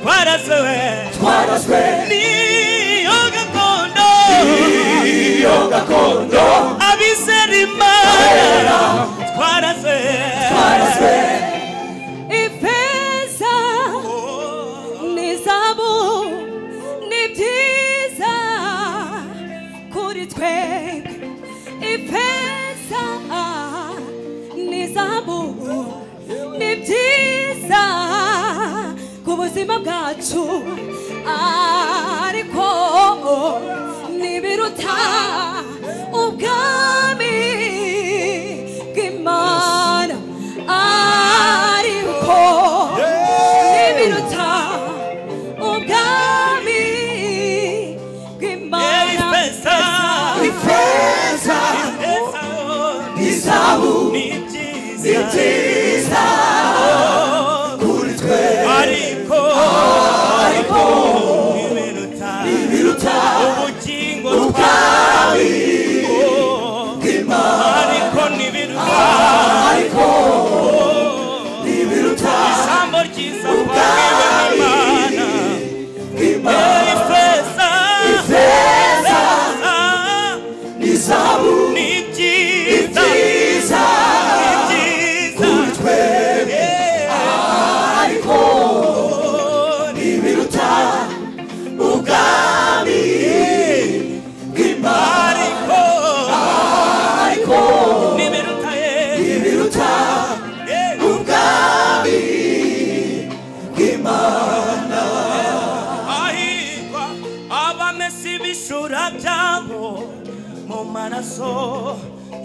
Speaker 4: twaraswe niyo gakondo abizera Imana twaraswe
Speaker 3: ifeza n'izahabu ni byiza kuri twebwe ifeza n'izahabu ni byiza ku buzima bwacu ariko nibiruta ubwami bw'Imana ariko nibiruta ubwami bw'Imana
Speaker 4: ifeza n'izahabu ni byiza kuri twe ariko nibiruta ubugingo bwawe ariko nibiruta ijambo ryiza bw'Imana ifeza n'izahabu ni byiza kuri twe ariko nibiruta ubwami bw'Imana ariko nibiruta ubwami bw'Imana ahirwa abamesa ibishura byabo mu maraso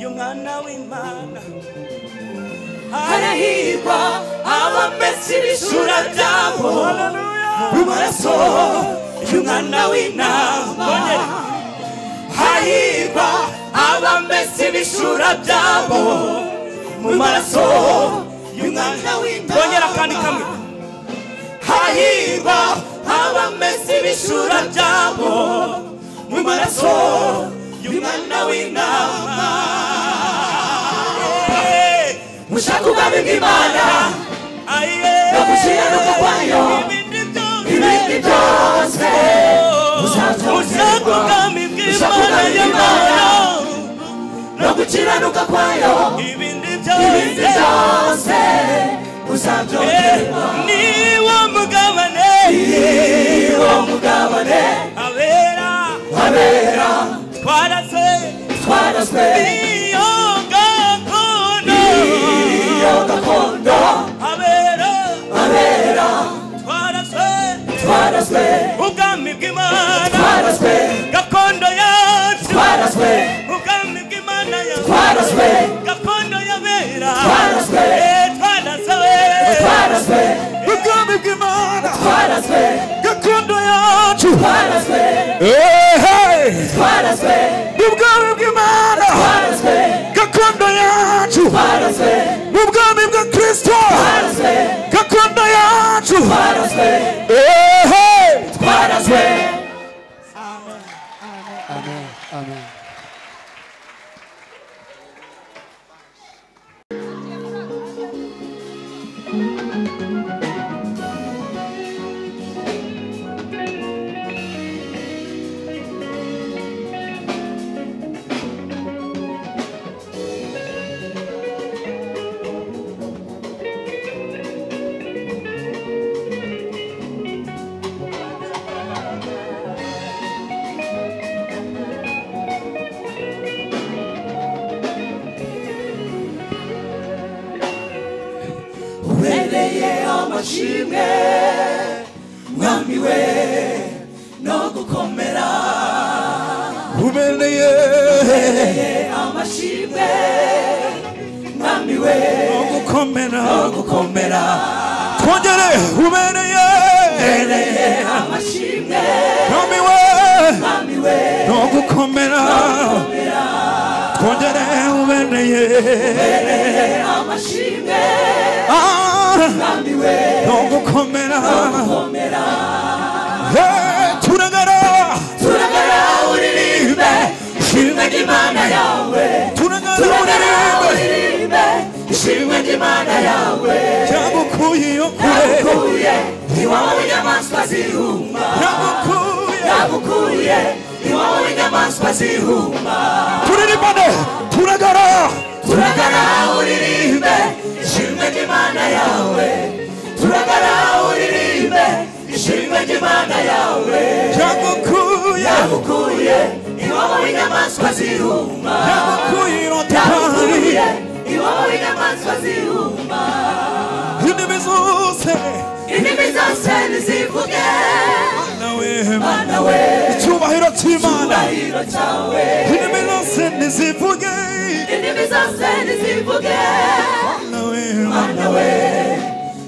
Speaker 4: y'umwana w'Imana harahirwa abamesa ibishura byabo mu maraso y'umwana w'Intama hahirwa abamesa ibishura byabo mu maraso y'umwana w'Intama bongera kandi kamwe hahirwa abamesa ibishura byabo mu maraso y'umwana w'Intama mushaka ubwami bw'Imana no gukiranuka kwayo ibindi byose uzabyongererwa ushaka ubwami bw'Imana no gukiranuka kwayo ibindi byose uzabyongererwa niwo mugabane abera twaraswe niyo gakondo abera twaraswe ubwami bw'Imana gakondo yacu ubwami bw'Imana yacu gakondo yabera twaraswe ubwami bw'Imana gakondo yacu ubwami bw'Imana gakondo yacu ubwami bwa Kristo gakondo yacu
Speaker 1: Amen.
Speaker 5: amashimwe mwami we no gukomera
Speaker 4: ubereye
Speaker 5: amashimwe mwami we
Speaker 4: no gukomera
Speaker 5: twongere
Speaker 4: ubereye
Speaker 5: amashimwe
Speaker 4: mwami we no gukomera twongere ubereye
Speaker 5: amashimwe
Speaker 4: mwami we no gukomera turagara
Speaker 5: uririmbe ishimwe ry'Imana yawe
Speaker 4: turagara
Speaker 5: uririmbe ishimwe ry'Imana yawe
Speaker 4: yagukuye iyo kure
Speaker 5: iwawe w'inyamaswa zihuma
Speaker 4: yagukuye
Speaker 5: iwawe w'inyamaswa zihuma
Speaker 4: turirimbane turagara
Speaker 5: uririmbe ishimwe ry'Imana yawe turagara uririmbe ishimwe ry'Imana yawe yagukuye iwawe w'inyamaswa zihuma
Speaker 4: yagukuye
Speaker 5: iwawe w'inyamaswa zihuma
Speaker 4: indimi zose
Speaker 5: nizivuge
Speaker 4: Mana we icyubahiro cy'Imana
Speaker 5: cyawe
Speaker 4: indimi zose nizivuge
Speaker 5: Mana we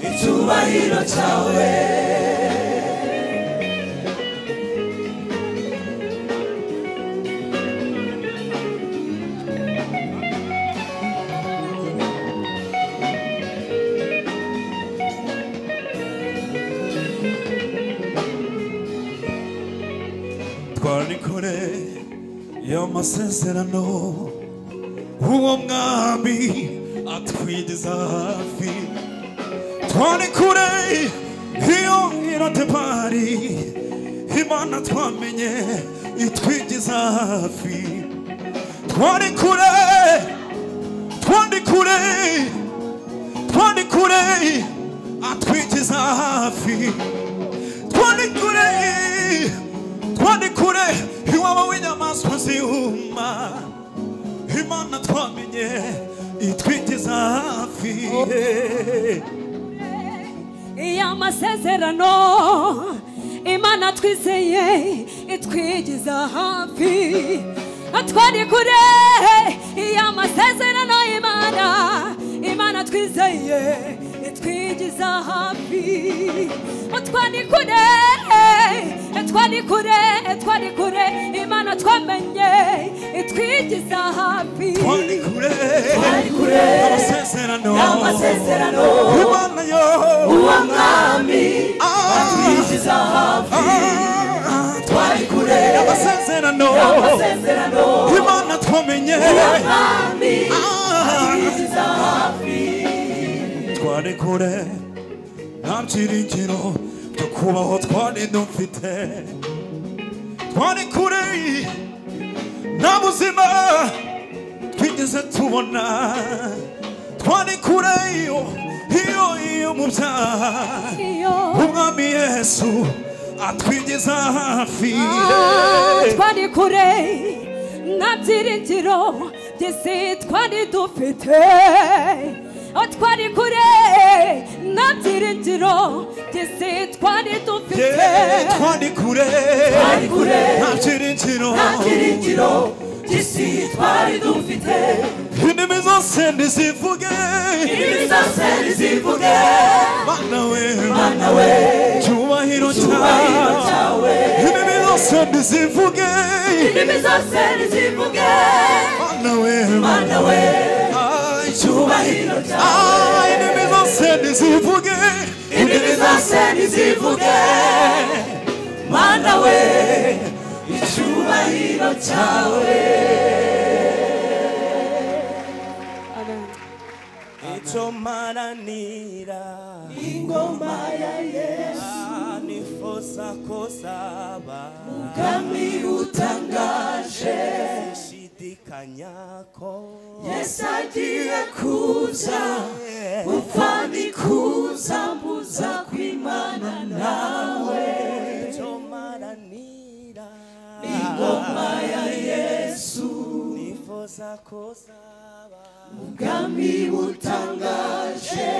Speaker 5: icyubahiro cyawe
Speaker 4: twari kure y'amasezerano uwo mwami atwigeza hafi twari kure iyo iratebari Imana twamenye itwigeza hafi twari kure atwigeza hafi twari kure iwabo w'inyamaswa zihuma Imana twamenye itwigeza hafi
Speaker 3: amasezerano Imana twizeye itwigeza hafi twari kure amasezerano Imana twizeye itwigeza hafi twari kure Imana twamenye itwigeza hafi
Speaker 4: twari kure amasezerano Imana yo
Speaker 5: uwo mwami atwigeza hafi twari kure
Speaker 4: amasezerano Imana twamenye
Speaker 5: atwigeza hafi
Speaker 4: twari kure nta byiringiro byo kubaho twari dufite twari kure nta buzima twigeze tubona twari kure iyo mu byaha umwami Yesu atwigeza hafi
Speaker 3: twari kure nta byiringiro by'isi twari dufite twari kure nta byiringiro by'isi twari dufite
Speaker 4: twari kure nta byiringiro
Speaker 5: by'isi twari dufite
Speaker 4: indimi zose nizivuge Mana we cyubahiro cyawe indimi zose nizivuge Mana we
Speaker 5: cyubahiro cyawe
Speaker 4: indimi zose nizivuge
Speaker 5: Mana we icyubahiro cyawe
Speaker 6: icyo maranira
Speaker 5: ingoma ya Yesu
Speaker 6: nifuza ko zaba
Speaker 5: ubwami butangaje
Speaker 6: shidikanya ko
Speaker 5: Yesu agiye kuza upfa nikuza mbuza kwimana nawe
Speaker 6: icyo maranira
Speaker 5: ingoma ya Yesu
Speaker 6: nifuza ko zaba
Speaker 5: ubwami butangaje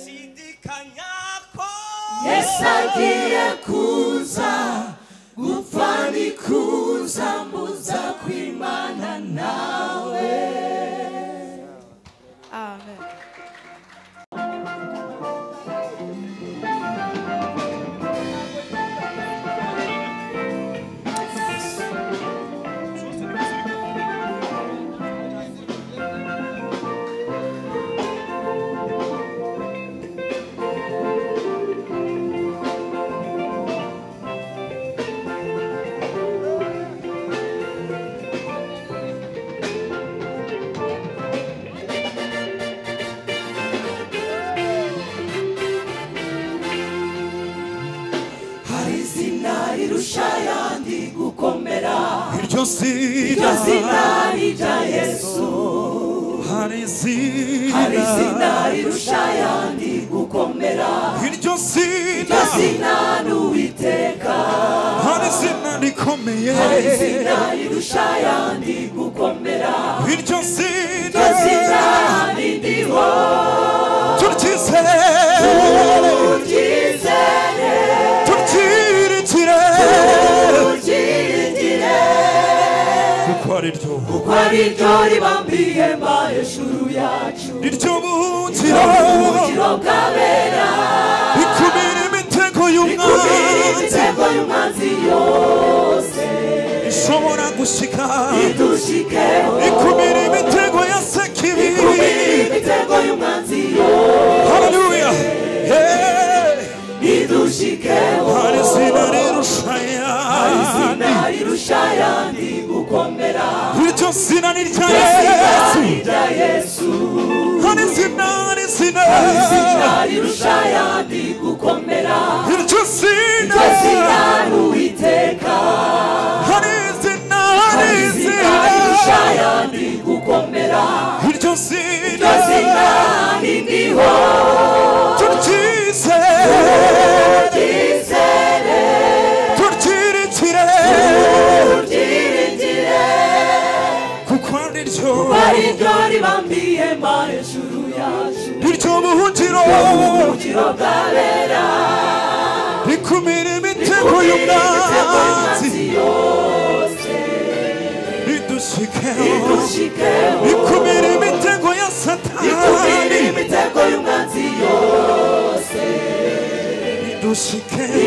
Speaker 6: shidikanya ko
Speaker 3: Yesu agiye kuza gupfa ni kuza mbuza kwimana nawe. Amen. Rushayandi gukomera
Speaker 4: iryo zina
Speaker 3: rya Yesu.
Speaker 4: hari
Speaker 3: zina rushayandi gukomera
Speaker 4: iryo zina
Speaker 3: n'Uwiteka.
Speaker 4: hari zina rikomeye
Speaker 3: zina rushayandi gukomera
Speaker 4: iryo zina
Speaker 3: rindiho
Speaker 4: turyizere kuko ari ryo ribambiye mba hejuru yacu,
Speaker 3: niryo buhungiro bw'abera,
Speaker 4: rikumira imitego y'umwanzi
Speaker 3: yose
Speaker 4: ishobora gushika
Speaker 3: idushikeho,
Speaker 4: rikumira imitego ya sekibi,
Speaker 3: imitego y'umwanzi yose.
Speaker 4: haleluya
Speaker 3: idushikeho.
Speaker 4: hari zina
Speaker 3: rirushayandi gukomera
Speaker 4: iryo zina ni rya
Speaker 3: Yesu.
Speaker 4: hari zina
Speaker 3: rirushayandi gukomera
Speaker 4: iryo zina
Speaker 3: n'Uwiteka.
Speaker 4: hari zina
Speaker 3: rirushayandi gukomera
Speaker 4: iryo zina
Speaker 3: rindiho
Speaker 4: turyizere kuko ari ryo
Speaker 3: ribambiye mba hejuru yacu,
Speaker 4: iryo buhungiro
Speaker 3: bw'abera,
Speaker 4: rikumira imitego y'umwanzi
Speaker 3: yose
Speaker 4: ridushikeho,
Speaker 3: rikumira
Speaker 4: imitego ya satani,
Speaker 3: imitego y'umwanzi yose
Speaker 4: ridushikeho.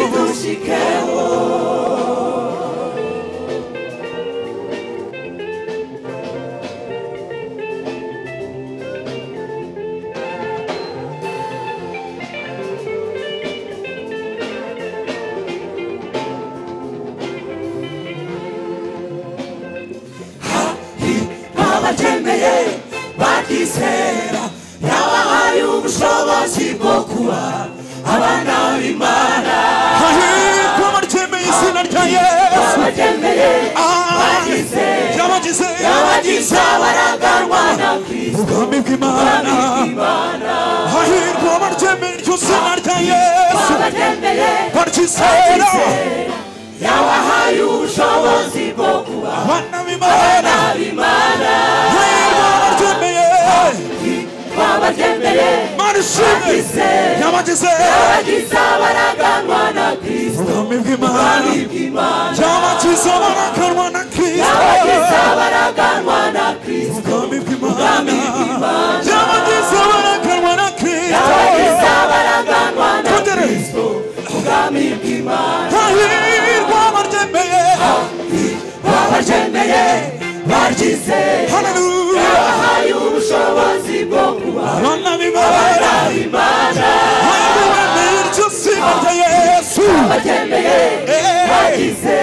Speaker 3: abatemeye bakizera yabahaye ubushobozi bwo kuba abana b'Imana.
Speaker 4: hahirwa abaryemeye izina rya Yesu,
Speaker 3: abatemeye yabagize abaraganwa na Kristo,
Speaker 4: ubwami bw'Imana. hahirwa abaryemeye iryo zina rya Yesu,
Speaker 3: abatemeye
Speaker 4: baryizera
Speaker 3: yabahaye ubushobozi bwo kuba
Speaker 4: abana b'Imana. hahirwa abaryemeye marishimwe yabagize
Speaker 3: abaraganwa na Kristo,
Speaker 4: ubwami bw'Imana. yabagize abaraganwa na Kristo,
Speaker 3: abaraganwa na Kristo,
Speaker 4: ubwami bw'Imana. yabagize abaraganwa na Kristo,
Speaker 3: abaraganwa na Kristo, ubwami bw'Imana.
Speaker 4: hahirwa abaryemeye
Speaker 3: bagize yabahaye ubushobozi bwo kuba
Speaker 4: abana b'Imana. hahirwa iryo zina rya Yesu,
Speaker 3: abatemeye bagize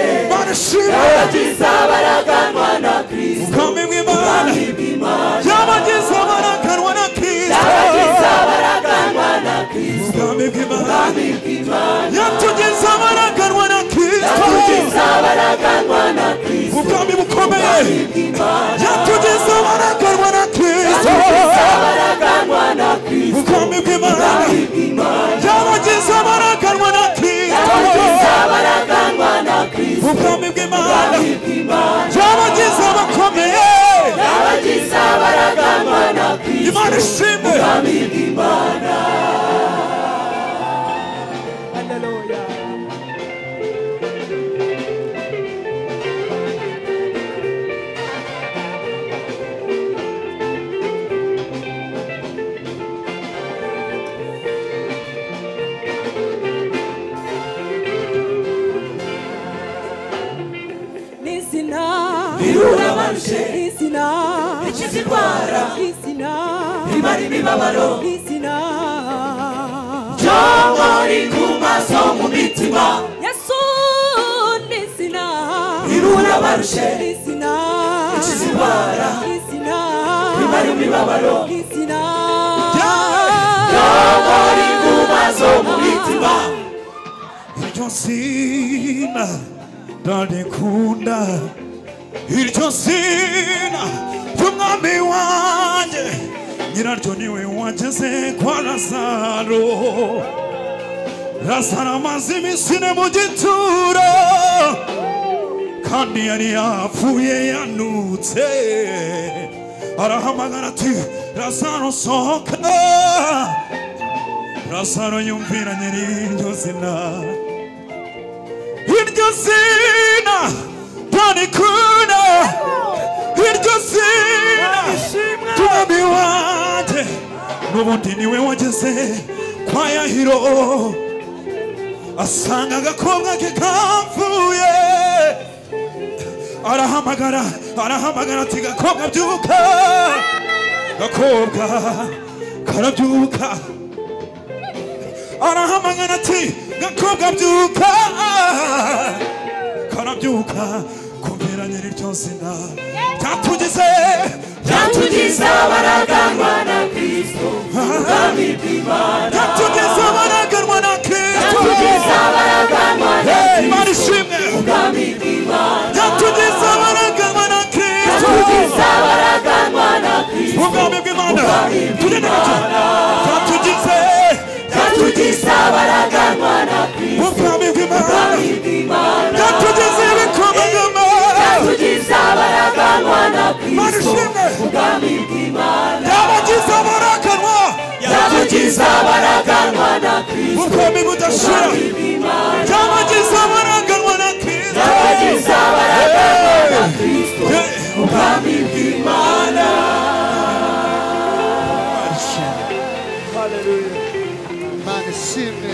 Speaker 3: abaraganwa na Kristo,
Speaker 4: ubwami bw'Imana. yabagize abaraganwa na Kristo,
Speaker 3: abaraganwa na Kristo,
Speaker 4: ubwami bw'Imana.
Speaker 3: bw'Imana.
Speaker 4: yatugize abaraganwa na Kristo,
Speaker 3: abaraganwa na Kristo,
Speaker 4: ubwami bukomeye. yatugize abaraganwa na Kristo,
Speaker 3: abaraganwa na Kristo,
Speaker 4: ubwami bw'Imana. yabagize abaraganwa na Kristo,
Speaker 3: abaraganwa na Kristo,
Speaker 4: ubwami bw'Imana. yabagize abakomeye,
Speaker 3: abaraganwa na Kristo,
Speaker 4: Imana ishimwe.
Speaker 3: ubwami bw'Imana.
Speaker 1: Hallelujah.
Speaker 3: n'abarushe
Speaker 7: izina
Speaker 3: rikiza indwara
Speaker 7: izina
Speaker 3: rimara imibabaro
Speaker 7: izina
Speaker 3: ryobo riguma zo mu mitima
Speaker 7: Yesu n'izina
Speaker 3: riruhura abarushe
Speaker 7: izina
Speaker 3: rikiza indwara
Speaker 7: izina
Speaker 3: rimara imibabaro
Speaker 7: izina
Speaker 3: ryobo riguma zo mu mitima
Speaker 4: iryo zina ndarikunda iryo zina ry'umwami wanjye nyiraryo niwe wageze kwa Lazaro Lazaro amaze iminsi ine mu gituro kandi yari yapfuye yanutse arahamagara ati Lazaro sohoka Lazaro yumvira nyir'iryo zina iryo zina ndarikunda iryo zina ry'umwami wanjye n'ubundi niwe wageze kwa Yahiro asanga agakobwa ke kapfuye arahamagara ati gakobwa byuka gakobwa karabyuka arahamagara ati gakobwa byuka karabyuka kumvira nyir'iryo zina ryatugize
Speaker 3: abaraganwa na Kristo ubwami bw'Imana
Speaker 4: ryatugize abaraganwa na Kristo
Speaker 3: ryatugize abaraganwa na
Speaker 4: Imana
Speaker 3: Kristo
Speaker 4: ishimwe
Speaker 3: ubwami bw'Imana
Speaker 4: ryatugize abaraganwa na Kristo
Speaker 3: ryatugize abaraganwa na Kristo
Speaker 4: ubwami bw'Imana tugende gake ryatugize
Speaker 3: abaraganwa na Kristo
Speaker 4: ubwami bw'Imana ryatugize ibikomangoma
Speaker 3: ryatugize abaraganwa na
Speaker 4: Imana
Speaker 3: Kristo
Speaker 4: ishimwe
Speaker 3: ubwami bw'Imana
Speaker 4: ryabagize abaraganwa
Speaker 3: ryatugize abaraganwa na Kristo
Speaker 4: ubwami budashira ryabagize abaraganwa na Kristo
Speaker 3: ryatugize abaraganwa na Kristo ubwami bw'Imana
Speaker 1: Imana ishimwe